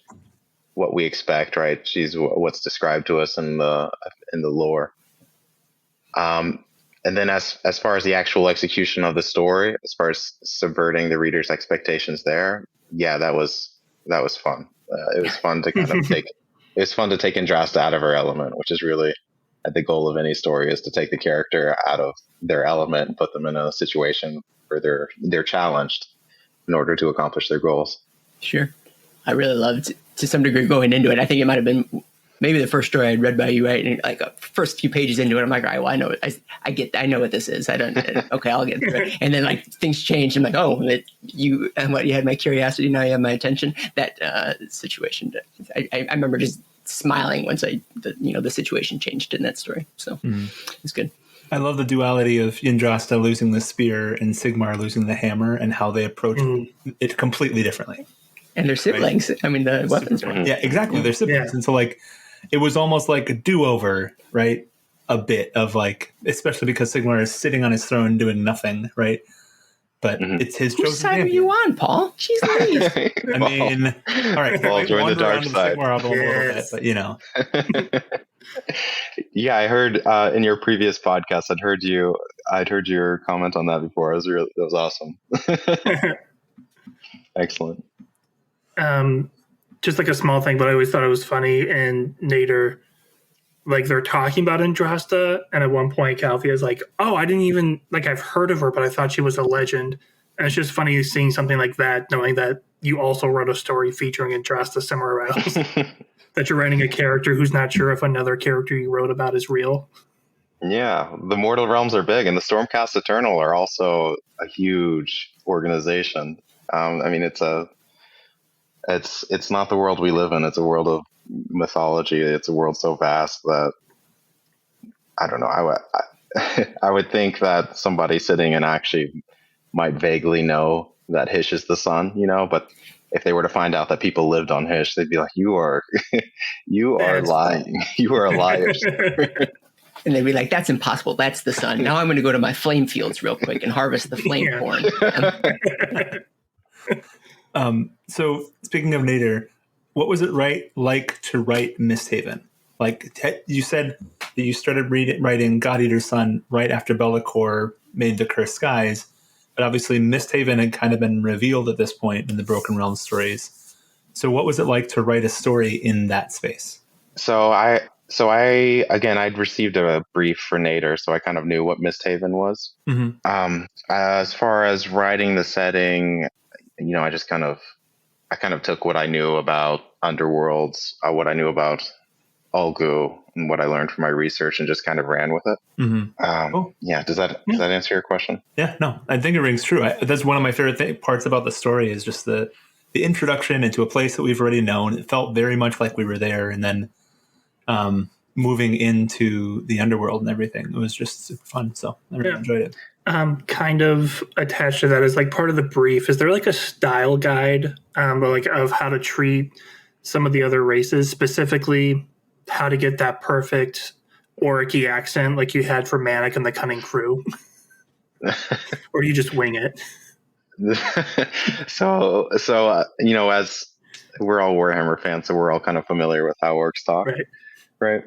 what we expect, right? She's what's described to us in the lore. And then as far as the actual execution of the story, as far as subverting the reader's expectations there, yeah, that was fun. It was fun to kind of take Indrasta out of her element, which is really the goal of any story, is to take the character out of their element and put them in a situation where they're challenged in order to accomplish their goals. Sure. I really loved, to some degree, going into it. I think it might have been maybe the first story I'd read by you, right? And like first few pages into it, I'm like, all right, well, I know it. I know what this is. I don't. Okay, I'll get through it. And then like things changed. I'm like, oh, you had my curiosity, now you have my attention. That situation. I remember just smiling once the situation changed in that story. So it's good. I love the duality of Indrasta losing the spear and Sigmar losing the hammer, and how they approach it completely differently. And their siblings. Right? I mean, the weapons. Yeah, exactly. They're siblings. Yeah. And so, like, it was almost like a do-over, right? A bit of, like, especially because Sigmar is sitting on his throne doing nothing, right? But it's his chosen side are you on, Paul? She's nice. I mean, all right. Paul, join the dark side. Sigmar a little bit, but, you know. Yeah, I heard in your previous podcast, I'd heard your comment on that before. That was awesome. Excellent. Just like a small thing, but I always thought it was funny. And Nader, like, they're talking about Indrasta, and at one point Calthea is like, "Oh, I didn't even I've heard of her, but I thought she was a legend." And it's just funny seeing something like that, knowing that you also wrote a story featuring Indrasta somewhere else. That you're writing a character who's not sure if another character you wrote about is real. Yeah, the Mortal Realms are big, and the Stormcast Eternal are also a huge organization. I mean, it's not the world we live in. It's a world of mythology. It's a world so vast that I don't know. I would think that somebody sitting and actually might vaguely know that Hysh is the sun, but if they were to find out that people lived on Hysh, they'd be like, "You are lying. You are a liar." And they'd be like, "That's impossible. That's the sun. Now I'm going to go to my flame fields real quick and harvest the flame corn." So speaking of Nader, what was it like to write Misthaven? Like, you said that you started writing God Eater's Son right after Be'lakor made the Cursed Skies, but obviously Misthaven had kind of been revealed at this point in the Broken Realm stories. So what was it like to write a story in that space? So I'd received a brief for Nader, so I kind of knew what Misthaven was. Mm-hmm. As far as writing the setting, I just kind of took what I knew about Underworlds, what I knew about Ulgu, and what I learned from my research, and just kind of ran with it. Mm-hmm. Cool. Yeah. Does that answer your question? Yeah. No, I think it rings true. That's one of my favorite parts about the story, is just the introduction into a place that we've already known. It felt very much like we were there, and then moving into the underworld and everything. It was just super fun. So I really enjoyed it. Kind of attached to that is like part of the brief. Is there like a style guide, of how to treat some of the other races, specifically how to get that perfect Orichy accent like you had for Manic and the Cunning Crew? Or do you just wing it? So as we're all Warhammer fans, so we're all kind of familiar with how orcs talk, right?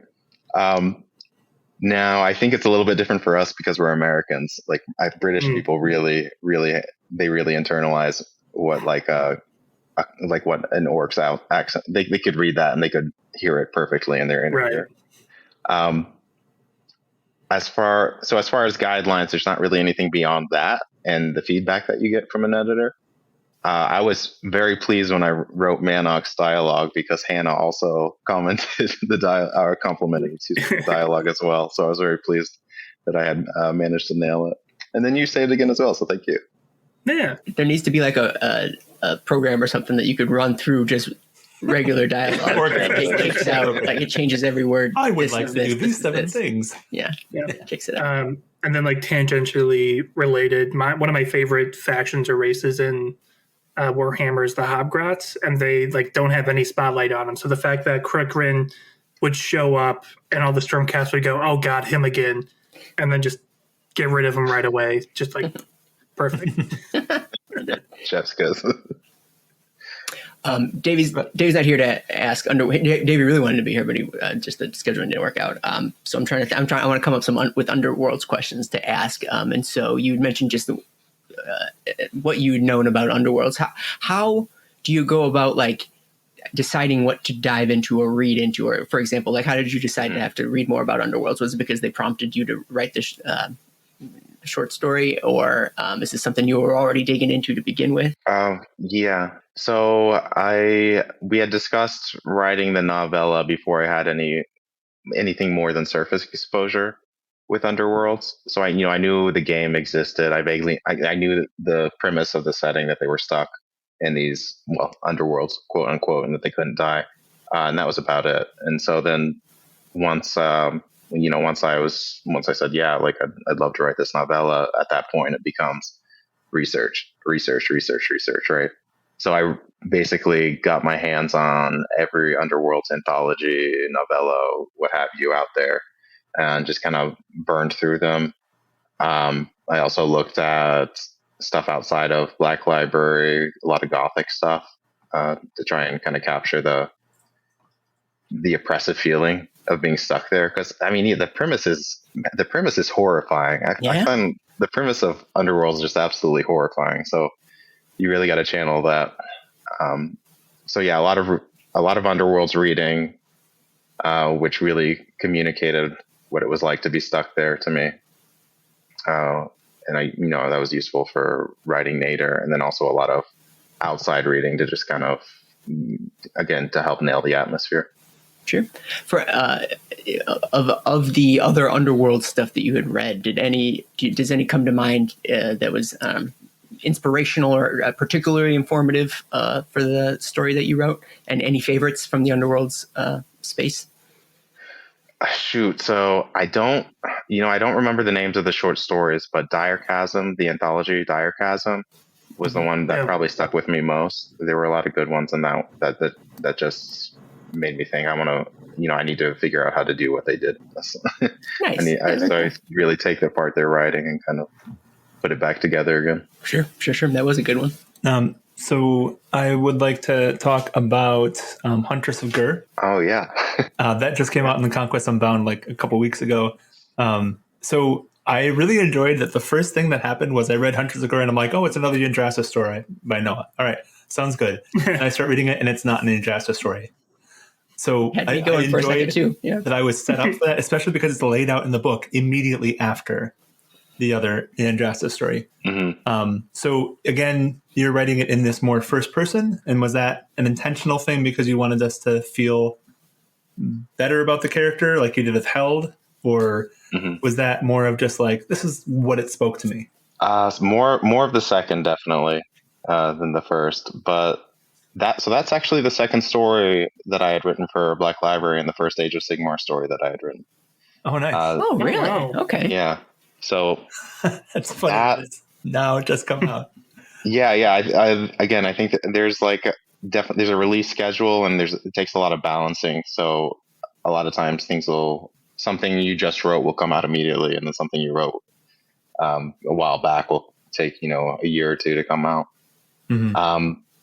No, I think it's a little bit different for us because we're Americans. Like British people really internalize what like what an orc's out accent. They could read that and they could hear it perfectly in their inner ear. As far as guidelines, there's not really anything beyond that and the feedback that you get from an editor. I was very pleased when I wrote Manok's dialogue because Hannah also commented complimented the dialogue as well. So I was very pleased that I had managed to nail it. And then you saved again as well. So thank you. Yeah. There needs to be like a program or something that you could run through just regular dialogue. It kicks out, like it changes every word. I would like to do these 7 things. Yeah. Kicks it out. And then like tangentially related, one of my favorite factions or races in Warhammer is the Hobgrots, and they like don't have any spotlight on them. So the fact that Krugrin would show up and all the Stormcast would go, "Oh God, him again," and then just get rid of him right away, just like perfect. Chef's kiss. Davy's not here to ask. Davy really wanted to be here, but he just the scheduling didn't work out. So I want to come up with Underworlds questions to ask. And so you mentioned just what you'd known about Underworlds. How do you go about like deciding what to dive into or read into? Or for example, like how did you decide to have to read more about Underworlds? Was it because they prompted you to write this short story, or is this something you were already digging into to begin with? Yeah. So we had discussed writing the novella before I had anything more than surface exposure with Underworlds. So I knew the game existed. I knew the premise of the setting, that they were stuck in these underworlds, quote unquote, and that they couldn't die, and that was about it. And so then once I said like I'd love to write this novella, at that point it becomes research, right? So I basically got my hands on every Underworlds anthology, novella, what have you out there, and just kind of burned through them. I also looked at stuff outside of Black Library, a lot of Gothic stuff, to try and kind of capture the oppressive feeling of being stuck there. Because I mean, the premise is horrifying. I find the premise of Underworld is just absolutely horrifying. So you really got to channel that. So yeah, a lot of Underworlds reading, which really communicated what it was like to be stuck there to me. And that was useful for writing Nader, and then also a lot of outside reading to just kind of, again, to help nail the atmosphere. Sure. For of the other Underworld stuff that you had read, does any come to mind that was inspirational or particularly informative for the story that you wrote, and any favorites from the Underworld's space? Shoot, so I don't remember the names of the short stories, but Dire Chasm, the anthology Dire Chasm, was the one that probably stuck with me most. There were a lot of good ones in that just made me think, I need to figure out how to do what they did. Nice. I really take the part they're writing and kind of put it back together again. Sure. That was a good one. So I would like to talk about Huntress of Gur. Oh, yeah. That just came out in the Conquest Unbound like a couple weeks ago. So I really enjoyed that. The first thing that happened was I read Huntress of Gur, and I'm like, oh, it's another Yndrasta story by Noah. All right, sounds good. And I start reading it, and it's not an Yndrasta story. So I enjoyed that I was set up for that, especially because it's laid out in the book immediately after the other Yndrasta story. Mm-hmm. So again, you're writing it in this more first person, and was that an intentional thing because you wanted us to feel better about the character like you did with Held, or was that more of just like, this is what it spoke to me? More of the second, definitely, than the first. But that's actually the second story that I had written for Black Library, and the first Age of Sigmar story that I had written. Oh, nice. Oh, really? Wow. Okay. Yeah. So that's funny. Now it just come out. Yeah. I think that there's there's a release schedule, and it takes a lot of balancing. So a lot of times something you just wrote will come out immediately, and then something you wrote a while back will take a year or two to come out.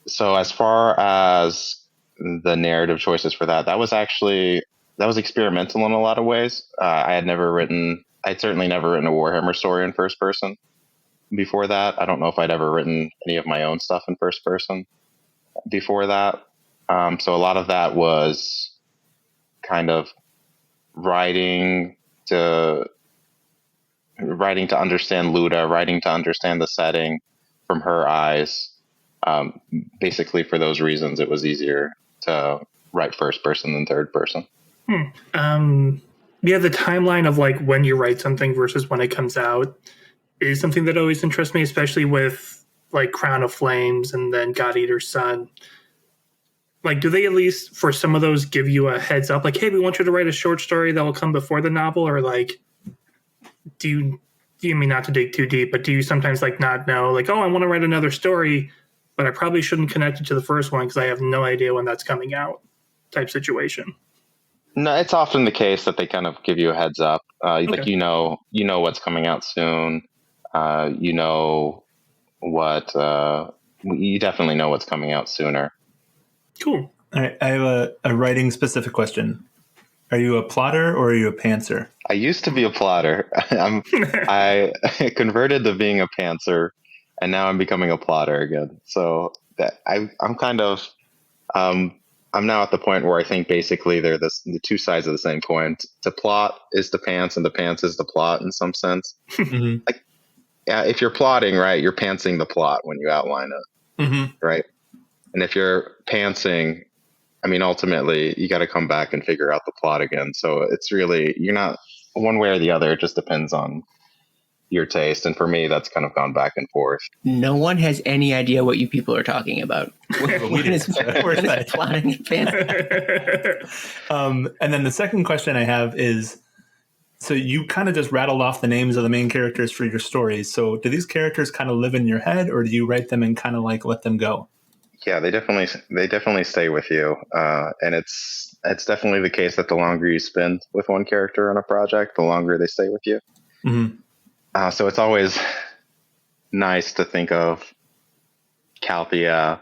So as far as the narrative choices for that was actually experimental in a lot of ways. I'd certainly never written a Warhammer story in first person before that. I don't know if I'd ever written any of my own stuff in first person before that. So a lot of that was kind of writing to understand Luda, writing to understand the setting from her eyes. Basically, for those reasons, it was easier to write first person than third person. Yeah, the timeline of like when you write something versus when it comes out is something that always interests me, especially with like Crown of Flames and then God Eater's Son. Like, do they at least for some of those give you a heads up, like, hey, we want you to write a short story that will come before the novel, or like, do you mean not to dig too deep, but do you sometimes like not know, like, oh, I want to write another story, but I probably shouldn't connect it to the first one because I have no idea when that's coming out, type situation? No, it's often the case that they kind of give you a heads up. Okay. Like, you know what's coming out soon. You definitely know what's coming out sooner. Cool. All right, I have a writing specific question. Are you a plotter or are you a pantser? I used to be a plotter. I converted to being a pantser, and now I'm becoming a plotter again. So that I'm kind of I'm now at the point where I think basically they're the two sides of the same coin. To plot is to pants, and the pants is the plot in some sense. Mm-hmm. Like, yeah, if you're plotting, right, you're pantsing the plot when you outline it, mm-hmm. right? And if you're pantsing, I mean, ultimately, you got to come back and figure out the plot again. So it's really, you're not one way or the other. It just depends on your taste. And for me, that's kind of gone back and forth. No one has any idea what you people are talking about. When is plotting and pantsing? And then the second question I have is, so you kind of just rattled off the names of the main characters for your stories. So do these characters kind of live in your head, or do you write them and kind of like let them go? Yeah, they definitely stay with you. And it's definitely the case that the longer you spend with one character on a project, the longer they stay with you. Mm-hmm. So it's always nice to think of Calthea.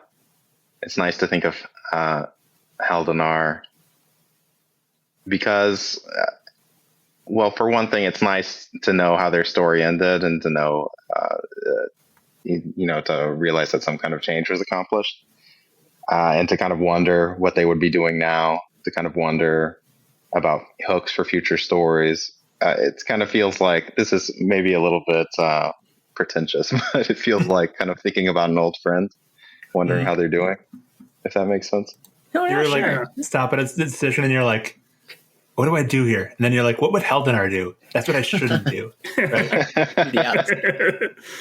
It's nice to think of Haldanar, because, well, for one thing, it's nice to know how their story ended and to know, to realize that some kind of change was accomplished, and to kind of wonder what they would be doing now, to kind of wonder about hooks for future stories. It kind of feels like this is maybe a little bit pretentious, but it feels like kind of thinking about an old friend, wondering how they're doing, if that makes sense. No, You're sure. like, stop at a decision and you're like, what do I do here? And then you're like, what would Haldanar do? That's what I shouldn't do. Right?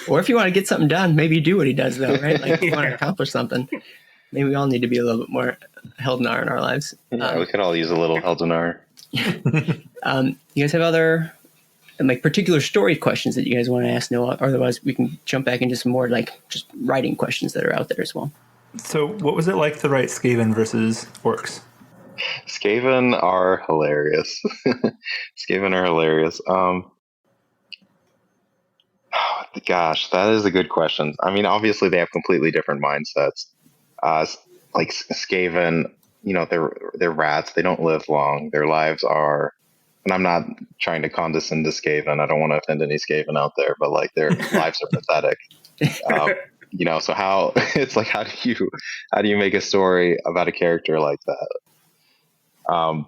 Or if you want to get something done, maybe you do what he does, though, right? Like, if you want to accomplish something. Maybe we all need to be a little bit more Haldanar in our lives. Yeah, we could all use a little Haldanar. You guys have other like particular story questions that you guys want to ask Noah? Otherwise, we can jump back into some more like just writing questions that are out there as well. So what was it like to write Skaven versus orcs? Skaven are hilarious. Skaven are hilarious. Gosh, that is a good question. I mean, obviously they have completely different mindsets. Like Skaven, they're rats. They don't live long. Their lives are, and I'm not trying to condescend to Skaven. I don't want to offend any Skaven out there, but like their lives are pathetic. So how do you make a story about a character like that? I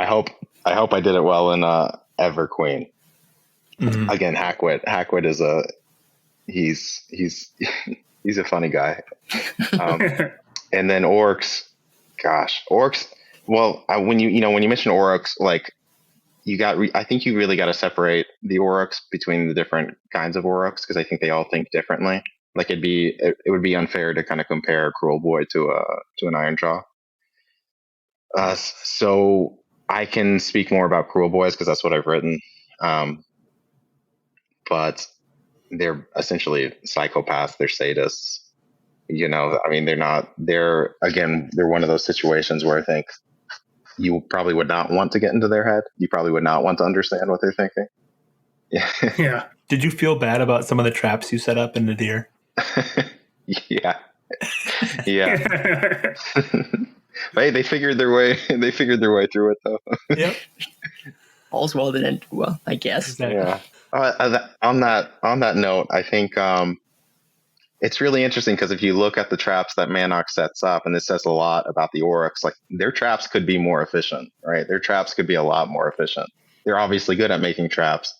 hope I did it well in Everqueen. Mm-hmm. Again, Hackwit is he's a funny guy. And then orcs. Well, when you mention orcs, like I think you really got to separate the orcs between the different kinds of orcs, because I think they all think differently. Like it would be unfair to kind of compare a Cruel Boy to an Ironjaw. So I can speak more about Cruel Boys because that's what I've written. But they're essentially psychopaths. They're sadists. I mean, they're one of those situations where I think you probably would not want to get into their head. You probably would not want to understand what they're thinking. Yeah. Yeah. Did you feel bad about some of the traps you set up in the deer? Yeah. Yeah. Hey, they figured their way. They figured their way through it, though. Yep. All's well that end well, I guess. Exactly. Yeah. On that note, I think it's really interesting because if you look at the traps that Manok sets up, and this says a lot about the orcs, like their traps could be more efficient, right? Their traps could be a lot more efficient. They're obviously good at making traps,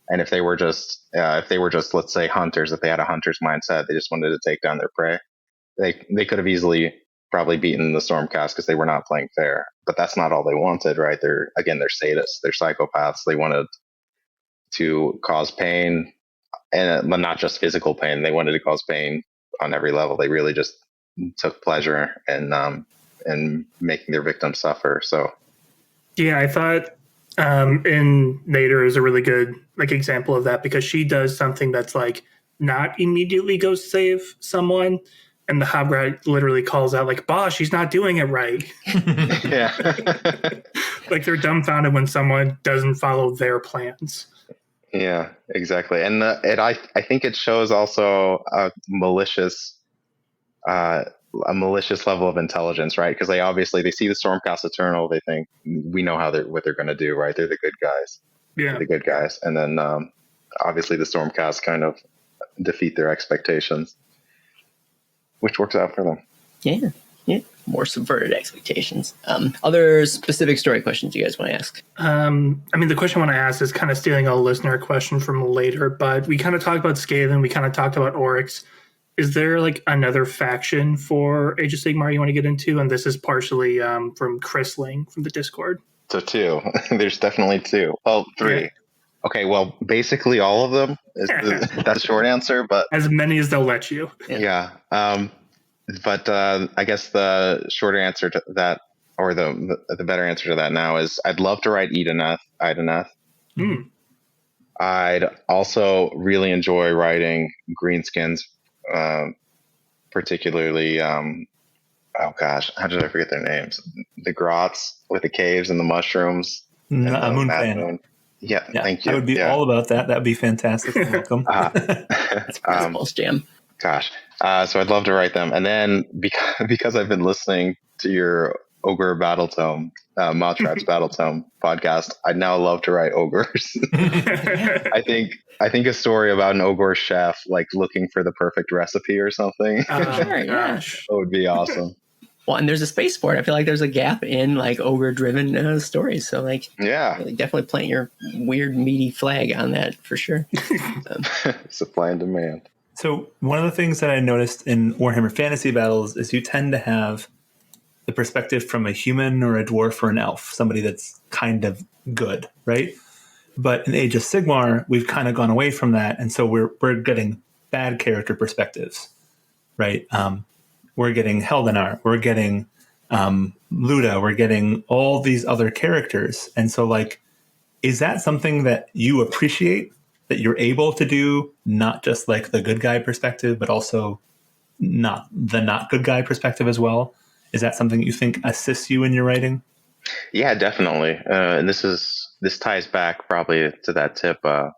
and if they were just let's say hunters, if they had a hunter's mindset, they just wanted to take down their prey, they could have easily probably beaten the Stormcast because they were not playing fair. But that's not all they wanted, right? They're sadists, they're psychopaths. They wanted to cause pain, and not just physical pain. They wanted to cause pain on every level. They really just took pleasure in making their victims suffer. So, yeah, I thought in Nader is a really good example of that, because she does something that's not immediately go save someone, and the Hobgrad literally calls out boss, she's not doing it right. yeah. They're dumbfounded when someone doesn't follow their plans. Yeah, exactly. And I think it shows also a malicious level of intelligence, right? Because they see the Stormcast Eternal, they think we know what they're going to do, right? They're the good guys. Yeah, they're the good guys, and then obviously the Stormcast kind of defeat their expectations, which works out for them. Yeah. More subverted expectations. Other specific story questions you guys want to ask? The question I want to ask is kind of stealing a listener question from later, but we kind of talked about Skaven, we kind of talked about Oryx. Is there another faction for Age of Sigmar you want to get into? And this is partially from Chrisling from the Discord. So 2. There's definitely 2. Well, 3. Yeah. Okay, well, basically all of them. That's a short answer, but as many as they'll let you. Yeah. But I guess the shorter answer to that, or the better answer to that now, is I'd love to write Ideneth. I'd also really enjoy writing Greenskins, particularly, oh gosh, how did I forget their names? The Grots with the caves and the mushrooms. Moon. Yeah, thank you. I would be all about that. That'd be fantastic. Welcome. That's Principal's jam. Gosh. So I'd love to write them. And then because I've been listening to your Ogre Battle Tome, Mothrax Battle Tome podcast, I'd now love to write ogres. I think a story about an ogre chef looking for the perfect recipe or something. Sure, yeah. That would be awesome. Well, and there's a space for it. I feel like there's a gap in ogre-driven stories. So definitely plant your weird meaty flag on that for sure. Supply and demand. So one of the things that I noticed in Warhammer Fantasy Battles is you tend to have the perspective from a human or a dwarf or an elf, somebody that's kind of good, right? But in Age of Sigmar, we've kind of gone away from that, and so we're getting bad character perspectives, right? We're getting Heldenar, we're getting Luda, we're getting all these other characters, and so is that something that you appreciate? That you're able to do not just the good guy perspective, but also not good guy perspective as well? Is that something that you think assists you in your writing? Yeah, definitely. And this ties back probably to that tip I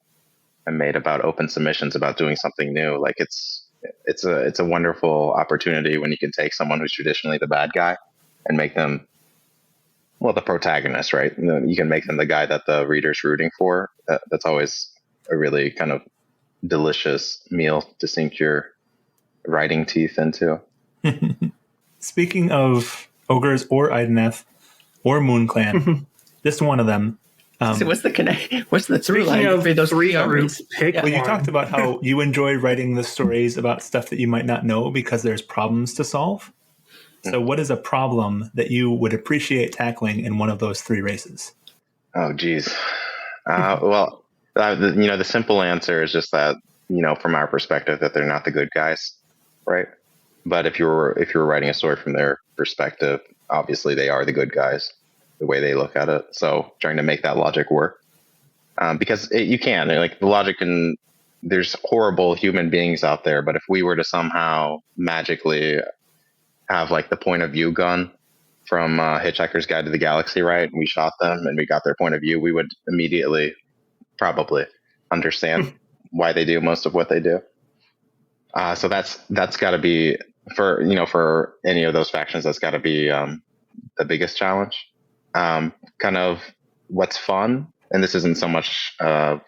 made about open submissions, about doing something new. It's a wonderful opportunity when you can take someone who's traditionally the bad guy and make them, well, the protagonist, right? You can make them the guy that the reader's rooting for. That's always a really kind of delicious meal to sink your writing teeth into. Speaking of ogres or Ideneth or MoonClan, just one of them. So what's the through line of those three armies? Well, you talked about how you enjoy writing the stories about stuff that you might not know because there's problems to solve. So what is a problem that you would appreciate tackling in one of those 3 races? Oh, geez. The simple answer is just that, from our perspective, that they're not the good guys, right? But if you were writing a story from their perspective, obviously they are the good guys, the way they look at it. So trying to make that logic work, because you can, the logic can. There's horrible human beings out there, but if we were to somehow magically have the point of view gun from Hitchhiker's Guide to the Galaxy, right? And we shot them and we got their point of view, we would immediately probably understand why they do most of what they do. So that's got to be for any of those factions. That's got to be the biggest challenge. Kind of what's fun, and this isn't so much a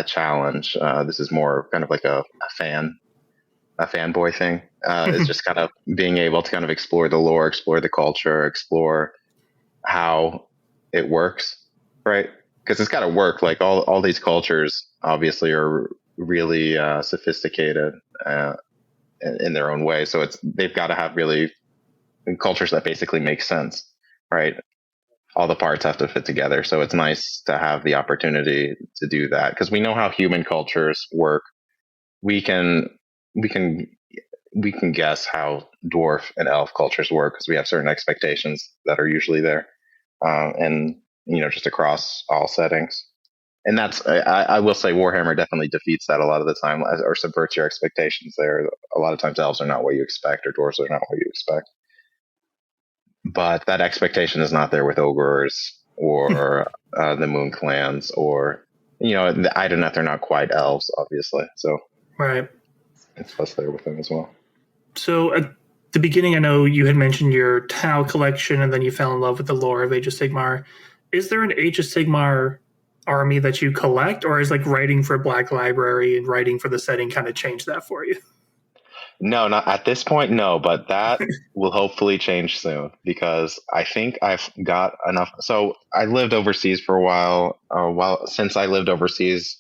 challenge. This is more kind of like a fanboy thing. Is just kind of being able to kind of explore the lore, explore the culture, explore how it works, right? Because it's got to work. Like all these cultures obviously are really sophisticated in their own way. So they've got to have really cultures that basically make sense, right? All the parts have to fit together. So it's nice to have the opportunity to do that, because we know how human cultures work. We can guess how dwarf and elf cultures work because we have certain expectations that are usually there, and just across all settings. And that's, I will say, Warhammer definitely defeats that a lot of the time, or subverts your expectations there. A lot of times elves are not what you expect, or dwarves are not what you expect. But that expectation is not there with ogres or the Moon clans, or the Idoneth. They're not quite elves, obviously. So right, it's less there with them as well. So at the beginning, I know you had mentioned your Tau collection, and then you fell in love with the lore of Age of Sigmar. Is there an Age of Sigmar army that you collect, or is like writing for Black Library and writing for the setting kind of change that for you? No, not at this point. No, but that will hopefully change soon, because I think I've got enough. So I lived overseas for a while. Since I lived overseas,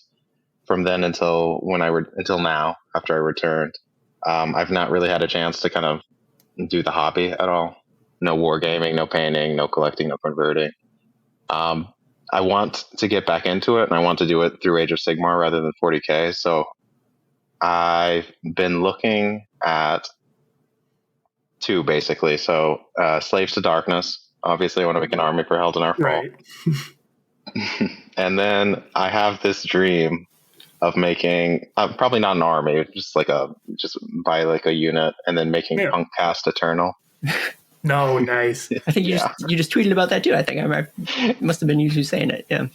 from then until now, after I returned, I've not really had a chance to kind of do the hobby at all. No wargaming, no painting, no collecting, no converting. I want to get back into it, and I want to do it through Age of Sigmar rather than 40K. So I've been looking at two, basically. So Slaves to Darkness. Obviously, I want to make an army for Held in Our Fall. Right. And then I have this dream of making, probably not an army, just buy like a unit, and then making Punk Cast Eternal. No, nice. I think you just tweeted about that too. I think it must have been you who's saying it. Yeah.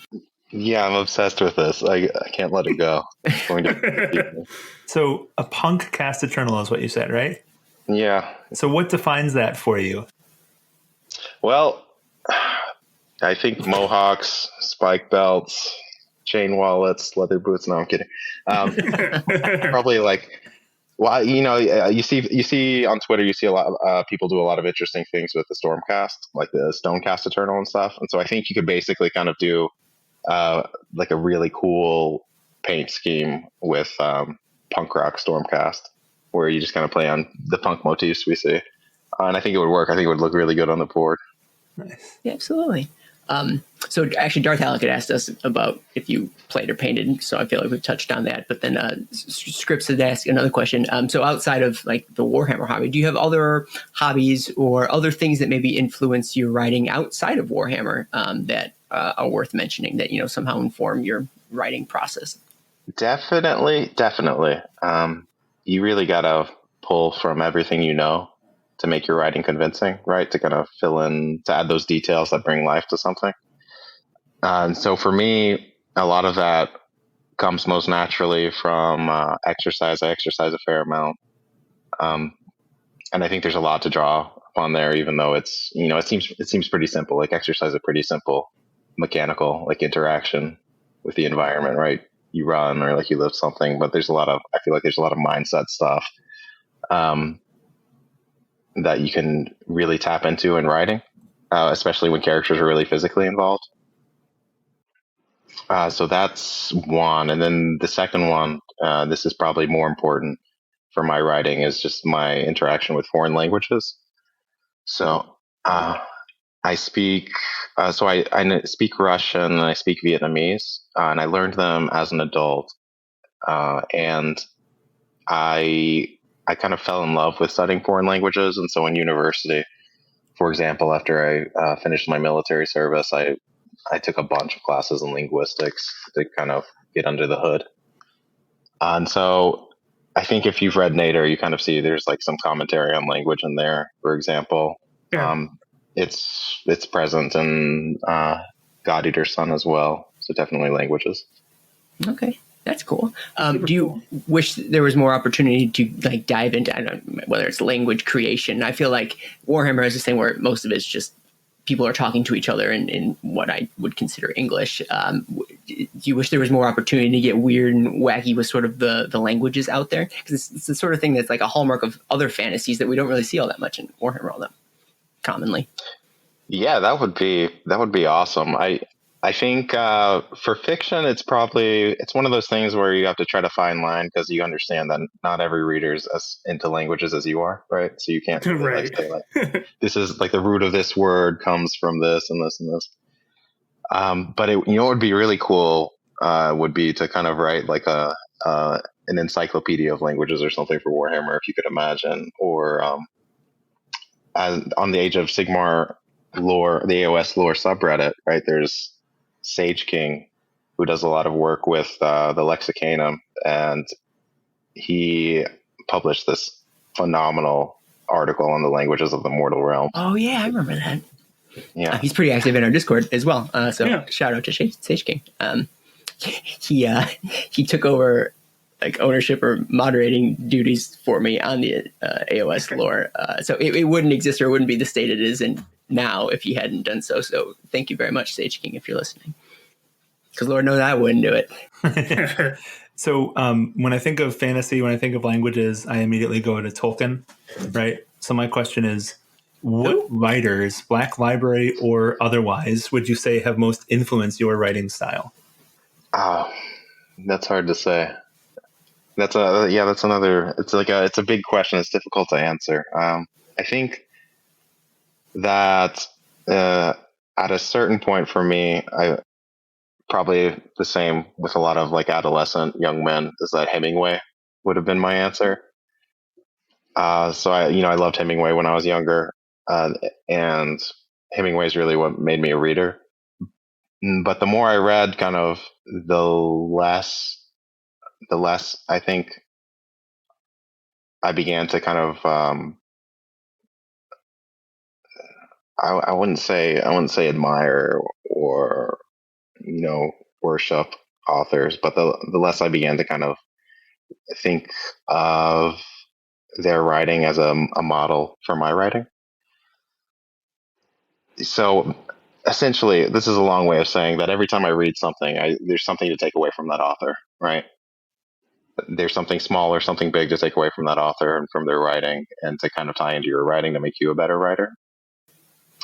Yeah, I'm obsessed with this. I can't let it go. It's going to So a Punk Cast Eternal is what you said, right? Yeah. So what defines that for you? Well, I think mohawks, spike belts, chain wallets, leather boots. No, I'm kidding. Probably you see on Twitter, you see a lot of people do a lot of interesting things with the Stormcast, like the Stonecast Eternal and stuff. And so I think you could basically kind of do like a really cool paint scheme with punk rock Stormcast, where you just kind of play on the punk motifs we see. And I think it would work. I think it would look really good on the board. Nice. Yeah, absolutely. So actually, Darth Halleck had asked us about if you played or painted, so I feel like we've touched on that. But then Scripps had asked another question. So outside of like the Warhammer hobby, do you have other hobbies or other things that maybe influence your writing outside of Warhammer that are worth mentioning, that somehow inform your writing process? Definitely. You really gotta pull from everything to make your writing convincing, right? To kind of fill in, to add those details that bring life to something. And so for me, a lot of that comes most naturally from exercise. I exercise a fair amount. And I think there's a lot to draw upon there, even though it seems pretty simple. Like exercise is a pretty simple mechanical interaction with the environment, right? You run or you lift something, but I feel like there's a lot of mindset stuff that you can really tap into in writing, especially when characters are really physically involved. So that's one. And then the second one, this is probably more important for my writing, is just my interaction with foreign languages. So I speak Russian and I speak Vietnamese, and I learned them as an adult. And I kind of fell in love with studying foreign languages. And so in university, for example, after I finished my military service, I took a bunch of classes in linguistics to kind of get under the hood. And so I think if you've read Nader, you kind of see there's some commentary on language in there, for example. Yeah. It's present in God Eater's Son as well. So definitely languages. Okay. That's cool. Do you wish there was more opportunity to dive into, I don't know, whether it's language creation? I feel like Warhammer has this thing where most of it's just people are talking to each other in what I would consider English. Do you wish there was more opportunity to get weird and wacky with sort of the languages out there? Because it's the sort of thing that's like a hallmark of other fantasies that we don't really see all that much in Warhammer all that commonly. Yeah, that would be awesome. I think for fiction, it's one of those things where you have to try to fine line, because you understand that not every reader is as into languages as you are, right? So you can't really Right. say like this is like the root of this word comes from this and this and this. But what would be really cool would be to kind of write like an encyclopedia of languages or something for Warhammer, if you could imagine, or on the Age of Sigmar lore, the AOS lore subreddit, right? There's Sage King, who does a lot of work with the Lexicanum, and he published this phenomenal article on the languages of the mortal realm. Oh yeah, I remember that. Yeah, he's pretty active in our Discord as well. Shout out to Sage King. He took over like ownership or moderating duties for me on the AOS lore. So it wouldn't exist, or it wouldn't be the state it is in now if he hadn't done so. So thank you very much, Sage King, if you're listening. Because Lord knows I wouldn't do it. So when I think of fantasy, when I think of languages, I immediately go to Tolkien, right? So my question is, what writers, Black Library or otherwise, would you say have most influenced your writing style? That's hard to say. That's another. It's a big question. It's difficult to answer. I think that at a certain point for me, I probably the same with a lot of like adolescent young men, is that Hemingway would have been my answer. So I loved Hemingway when I was younger, and Hemingway is really what made me a reader. But the more I read, kind of the less I think I began to kind of I wouldn't say admire or worship authors, but the less I began to kind of think of their writing as a model for my writing. So essentially, this is a long way of saying that every time I read something, there's something to take away from that author, right? There's something small or something big to take away from that author and from their writing, and to kind of tie into your writing to make you a better writer.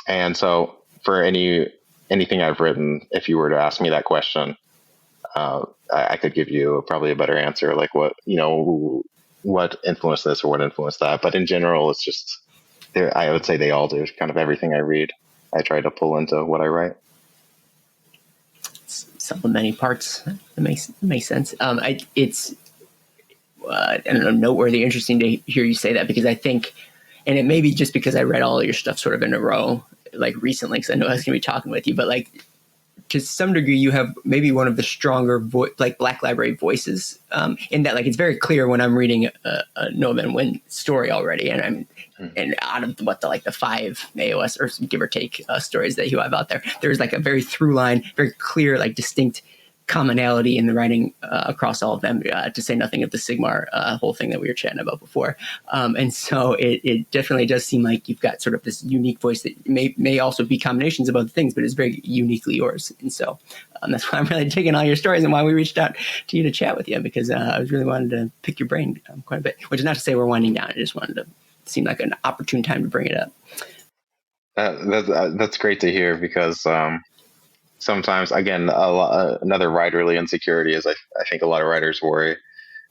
And so for anything I've written, if you were to ask me that question, I could give you probably a better answer, like what influenced this or what influenced that. But in general, it's just I would say they all do. Kind of everything I read, I try to pull into what I write. Some of many parts. That makes sense. It's I don't know, noteworthy, interesting to hear you say that, because I think, and it may be just because I read all of your stuff sort of in a row, like recently, because I know I was going to be talking with you, but like to some degree, you have maybe one of the stronger like Black Library voices, in that like it's very clear when I'm reading a Noah Van Nguyen story already, and and out of the 5 AOS or give or take stories that you have out there, there's like a very through line, very clear, like distinct commonality in the writing across all of them, to say nothing of the Sigmar whole thing that we were chatting about before. And so it definitely does seem like you've got sort of this unique voice that may also be combinations of other things, but is very uniquely yours. And so that's why I'm really digging all your stories and why we reached out to you to chat with you, because I was really wanted to pick your brain quite a bit, which is not to say we're winding down. I just wanted to seem like an opportune time to bring it up. That's great to hear, because sometimes, again, another writerly insecurity is I think a lot of writers worry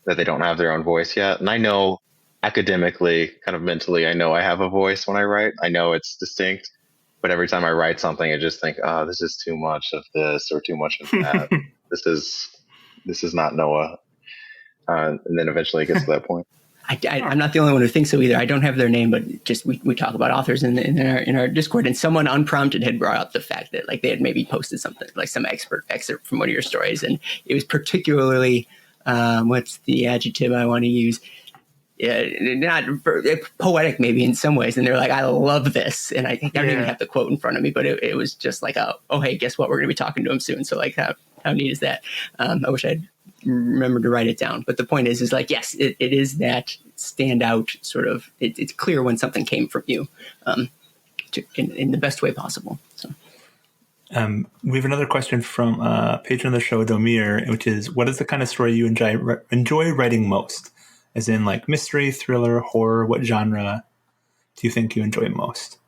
that they don't have their own voice yet. And I know academically, kind of mentally, I know I have a voice when I write. I know it's distinct, but every time I write something, I just think, oh, this is too much of this or too much of that. This is not Noah. And then eventually it gets to that point. I'm not the only one who thinks so either. I don't have their name, but just we talk about authors in our Discord, and someone unprompted had brought up the fact that like they had maybe posted something like some excerpt from one of your stories, and it was particularly what's the adjective I want to use? Not poetic, maybe in some ways. And they're like, I love this, and I don't even have the quote in front of me, but it was just like, oh hey, guess what? We're going to be talking to him soon. So like, how neat is that? I wish I'd remember to write it down, but the point is like, yes, it is that standout sort of, it's clear when something came from you, in the best way possible. So. We have another question from patron of the show, Domir, which is, what is the kind of story you enjoy writing most? As in, like, mystery, thriller, horror, what genre do you think you enjoy most?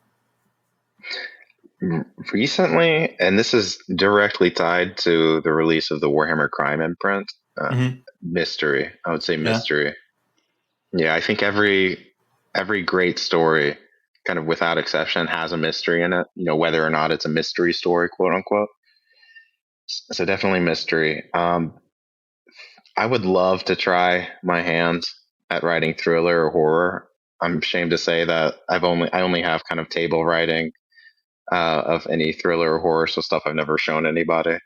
Recently, and this is directly tied to the release of the Warhammer Crime imprint, mystery. I would say mystery. Yeah, I think every great story, kind of without exception, has a mystery in it, whether or not it's a mystery story, quote unquote. So definitely mystery. I would love to try my hand at writing thriller or horror. I'm ashamed to say that I only have kind of table writing of any thriller or horror, so stuff I've never shown anybody.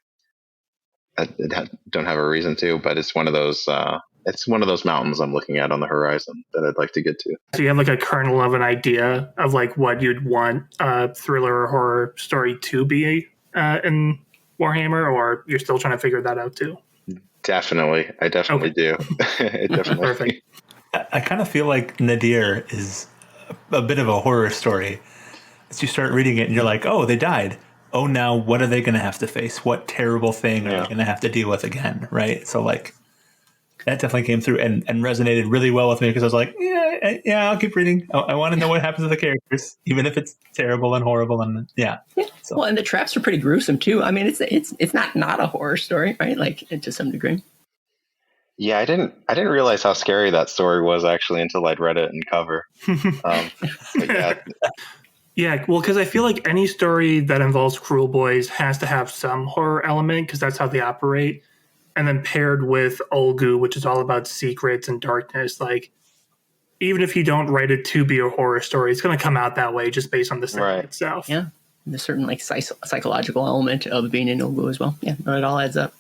I don't have a reason to, but it's one of those mountains I'm looking at on the horizon that I'd like to get to. So you have like a kernel of an idea of like what you'd want a thriller or horror story to be in Warhammer, or you're still trying to figure that out too? Definitely. I definitely do. Definitely. Perfect. I kind of feel like Nadir is a bit of a horror story. As you start reading it and you're like, oh, they died. Oh, now what are they going to have to face? What terrible thing are they going to have to deal with again? Right. So like that definitely came through and resonated really well with me, because I was like, yeah, I'll keep reading. I want to know what happens to the characters, even if it's terrible and horrible. And So. Well, and the traps are pretty gruesome too. I mean, it's not a horror story, right? Like, to some degree. Yeah, I didn't realize how scary that story was actually until I'd read it in cover. Yeah, well, because I feel like any story that involves Cruel Boys has to have some horror element, because that's how they operate. And then paired with Olgu, which is all about secrets and darkness, like, even if you don't write it to be a horror story, it's going to come out that way just based on the setting itself. Yeah, there's a certain like psychological element of being in Olgu as well. Yeah, it all adds up.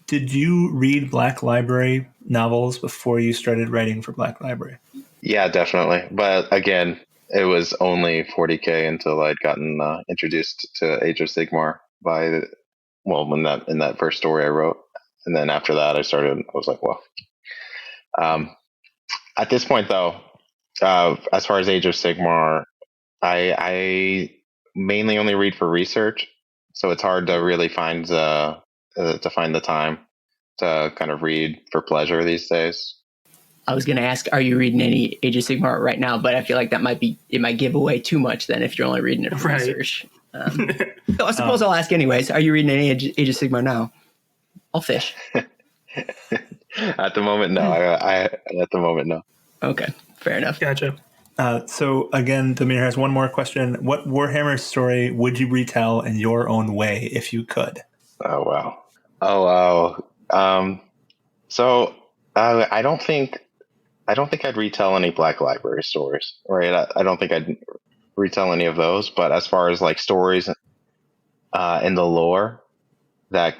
Did you read Black Library novels before you started writing for Black Library? Yeah, definitely. But again, it was only 40K until I'd gotten introduced to Age of Sigmar in that first story I wrote. And then after that, I was like, well. At this point, though, as far as Age of Sigmar, I mainly only read for research. So it's hard to really find the time to kind of read for pleasure these days. I was going to ask, are you reading any Age of Sigmar right now? But I feel like it might give away too much then if you're only reading it for research. So I suppose I'll ask anyways. Are you reading any Age of Sigmar now? I'll fish. At the moment, no. At the moment, no. Okay, fair enough. Gotcha. So again, Demir has one more question. What Warhammer story would you retell in your own way if you could? Oh wow. So I don't think I'd retell any Black Library stories, right? I don't think I'd retell any of those. But as far as like stories in the lore that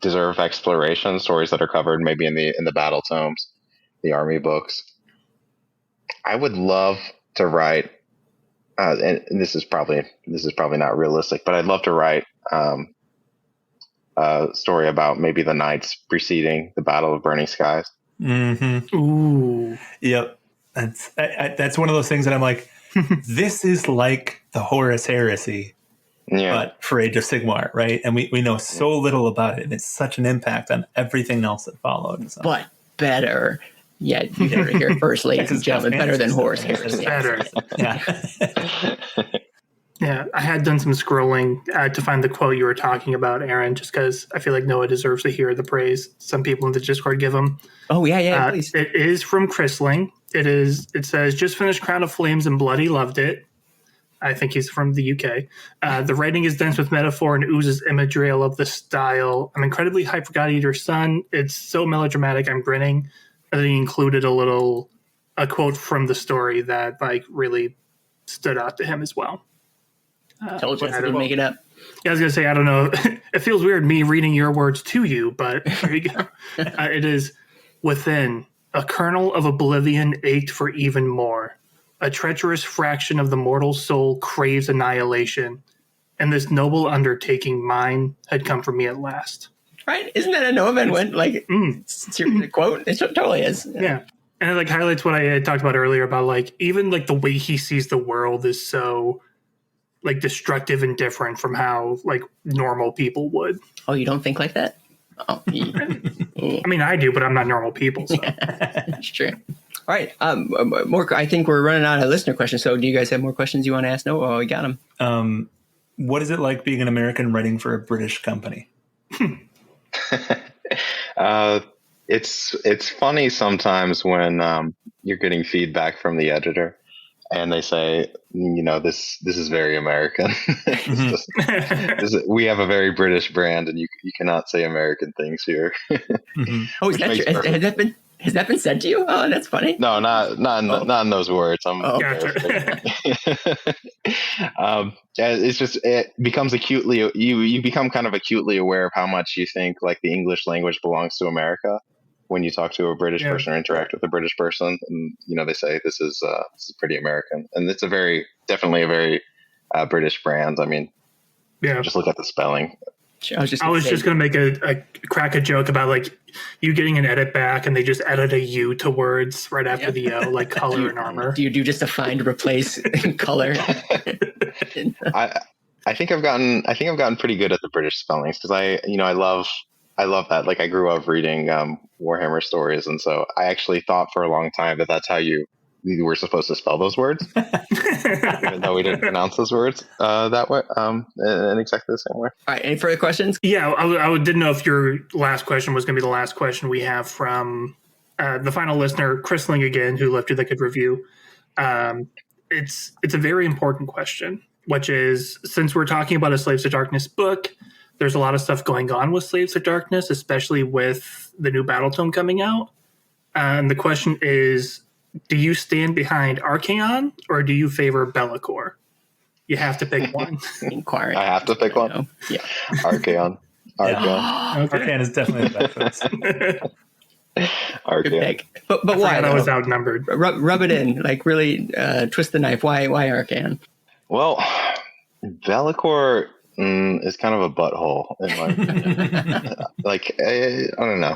deserve exploration, stories that are covered maybe in the battle tomes, the army books, I would love to write. And this is probably not realistic, but I'd love to write a story about maybe the nights preceding the Battle of Burning Skies. Mm-hmm. Ooh. Yep. That's one of those things that I'm like, this is like the Horus Heresy, but for Age of Sigmar, right? And we know so little about it, and it's such an impact on everything else that followed. So. But better. Yeah, you heard it here first, ladies and gentlemen. Better than Horus Heresy. Better. Yeah. Yeah, I had done some scrolling to find the quote you were talking about, Aaron, just because I feel like Noah deserves to hear the praise some people in the Discord give him. Oh, yeah, please. It is from Chrisling. It says, just finished Crown of Flames and bloody loved it. I think he's from the UK. The writing is dense with metaphor and oozes imagery. I love the style. I'm incredibly hyped for God Eater's Son. It's so melodramatic, I'm grinning. And then he included a quote from the story that like really stood out to him as well. Told you I didn't make it up. Yeah, I was going to say, I don't know. It feels weird me reading your words to you, but here you go. It is, within, a kernel of oblivion ached for even more. A treacherous fraction of the mortal soul craves annihilation. And this noble undertaking mine had come for me at last. Right? Isn't that a Noah Van Nguyen, like, quote? It totally is. Yeah. And it like highlights what I had talked about earlier about like even like the way he sees the world is so like destructive and different from how like normal people would. Oh, you don't think like that? Oh, I mean, I do, but I'm not normal people. So. That's true. All right. More. I think we're running out of listener questions. So, do you guys have more questions you want to ask? No. Oh, we got them. What is it like being an American writing for a British company? It's funny sometimes when you're getting feedback from the editor and they say, this is very American. We have a very British brand, and you cannot say American things here. Oh, is that true? Has that been said to you? Oh, that's funny. No, not in those words. Gotcha. It's just it becomes you become kind of acutely aware of how much you think like the English language belongs to America when you talk to a British person or interact with a British person, and they say this is pretty American, and it's definitely a very British brand. I mean, just look at the spelling. I was just going to make crack a joke about like you getting an edit back and they just edit a U to words right after the O, like color and armor. Do you do just a find replace color? I think I've gotten pretty good at the British spellings because I love that. Like I grew up reading Warhammer stories, and so I actually thought for a long time that that's how you were supposed to spell those words, even though we didn't pronounce those words that way, in exactly the same way. All right, any further questions? Yeah, I didn't know if your last question was going to be the last question we have from the final listener, Chrisling again, who left you the good review. It's a very important question, which is, since we're talking about a Slaves to Darkness book, there's a lot of stuff going on with Slaves to Darkness, especially with the new Battletome coming out. And the question is, do you stand behind Archaon or do you favor Be'lakor? You have to pick one. Inquiring. I have to pick one. Yeah. Archaon. Archaon is definitely the best. Archaon. But why? I was outnumbered. Rub it in. Like really twist the knife. Why Archaon? Well, Be'lakor is kind of a butthole. Like, I don't know.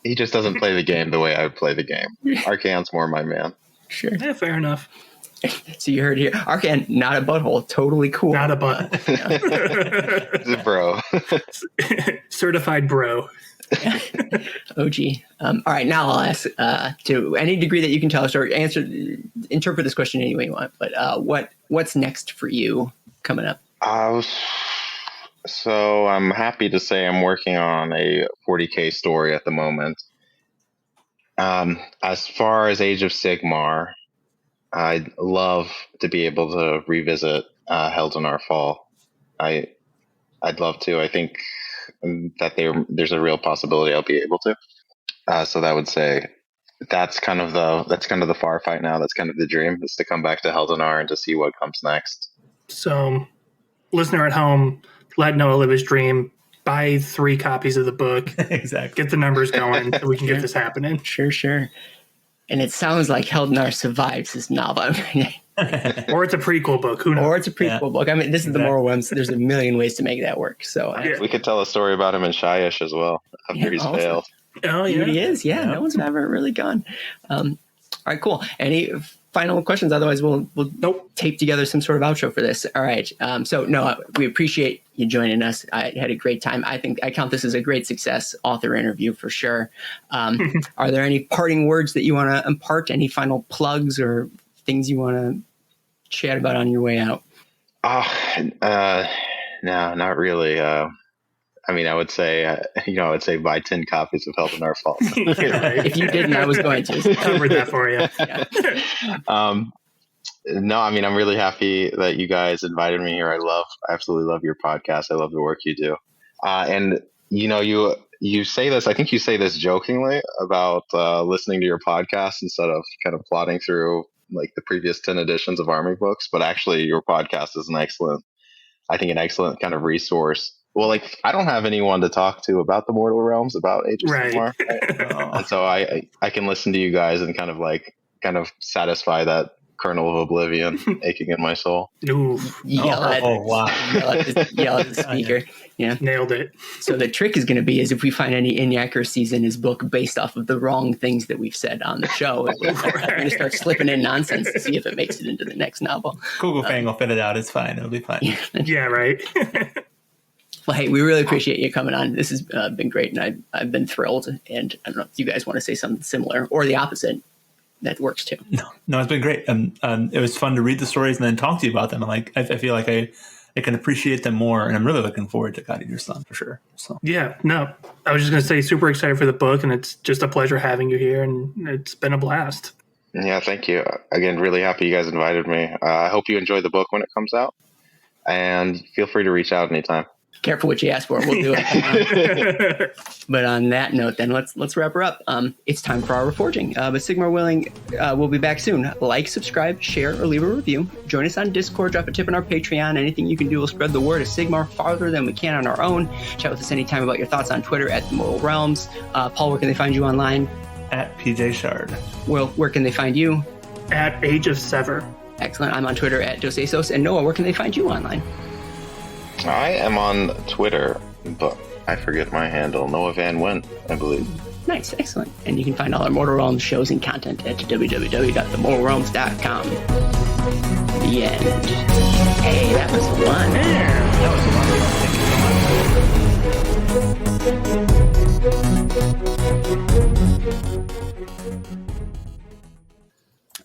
He just doesn't play the game the way I would play the game. Archaon's more my man. Sure. Yeah, fair enough. So you heard here. Archaon, not a butthole. Totally cool. Not a butthole. He's a bro. Certified bro. OG. All right, now I'll ask to any degree that you can tell us or interpret this question any way you want. But what's next for you coming up? So I'm happy to say I'm working on a 40K story at the moment. As far as Age of Sigmar, I'd love to be able to revisit Heldenar Fall. I'd love to. I think that there's a real possibility I'll be able to. So that would say that's kind of the far fight now. That's kind of the dream, is to come back to Heldenar and to see what comes next. So, listener at home, let Noah live his dream. Buy 3 copies of the book. Exactly. Get the numbers going so we can get this happening. Sure. And it sounds like Heldenar survives his novel. Or it's a prequel book. Who knows? Or it's a prequel book. I mean, this is the moral ones. There's a million ways to make that work. So we could tell a story about him in Shyish as well after he's failed. Oh, yeah. He is. Yeah. No one's ever really gone. All right, cool. Any final questions? Otherwise, we'll tape together some sort of outro for this. All right. So, Noah, we appreciate you joining us. I had a great time. I think I count this as a great success author interview for sure. Are there any parting words that you want to impart? Any final plugs or things you want to chat about on your way out? No, not really. I mean, I would say, buy 10 copies of Heldenar Fall. If you didn't, I was going to. Covered that for you. Yeah. No, I mean, I'm really happy that you guys invited me here. I absolutely love your podcast. I love the work you do. And you say this, I think you say this jokingly about listening to your podcast instead of kind of plodding through like the previous 10 editions of Army books, but actually your podcast is an excellent kind of resource. Well, like I don't have anyone to talk to about the Mortal Realms, about Age of Sigmar, right? And so I can listen to you guys and kind of satisfy that kernel of oblivion aching in my soul. Oof. Yell at the speaker. Yeah. Nailed it. So the trick is going to be is if we find any inaccuracies in his book based off of the wrong things that we've said on the show, we're going to start slipping in nonsense to see if it makes it into the next novel. Google Fang will fit it out. It's fine. It'll be fine. Yeah, right. Well, hey, we really appreciate you coming on. This has been great, and I've been thrilled. And I don't know if you guys want to say something similar or the opposite. That works too. No, it's been great. It was fun to read the stories and then talk to you about them. I feel like I can appreciate them more, and I'm really looking forward to guiding your son for sure. So yeah, no, I was just going to say super excited for the book, and it's just a pleasure having you here, and it's been a blast. Yeah, thank you. Again, really happy you guys invited me. I hope you enjoy the book when it comes out, and feel free to reach out anytime. Careful what you ask for. We'll do it. But on that note, then let's wrap her up. It's time for our reforging. But Sigmar Willing will be back soon. Like, subscribe, share, or leave a review. Join us on Discord. Drop a tip on our Patreon. Anything you can do will spread the word of Sigmar farther than we can on our own. Chat with us anytime about your thoughts on Twitter at The Mortal Realms. Paul, where can they find you online? At PJ Shard. Well, where can they find you? At Age of Sever. Excellent. I'm on Twitter at Dosesos. And Noah, where can they find you online? I am on Twitter, but I forget my handle. Noah Van Nguyen, I believe. Nice, excellent. And you can find all our Mortal Realms shows and content at www.themortalrealms.com. The end. Hey, that was fun. That was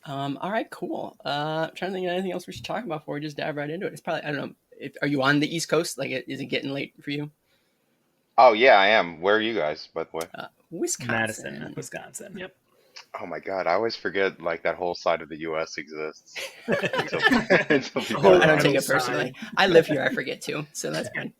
fun. All right, cool. I'm trying to think of anything else we should talk about before we just dive right into it. It's probably, I don't know. Are you on the East Coast? Like, is it getting late for you? Oh, yeah, I am. Where are you guys, by the way? Wisconsin. Madison, Wisconsin. Yep. Oh, my God. I always forget, like, that whole side of the U.S. exists. I don't take it personally. I live here. I forget, too. So that's good.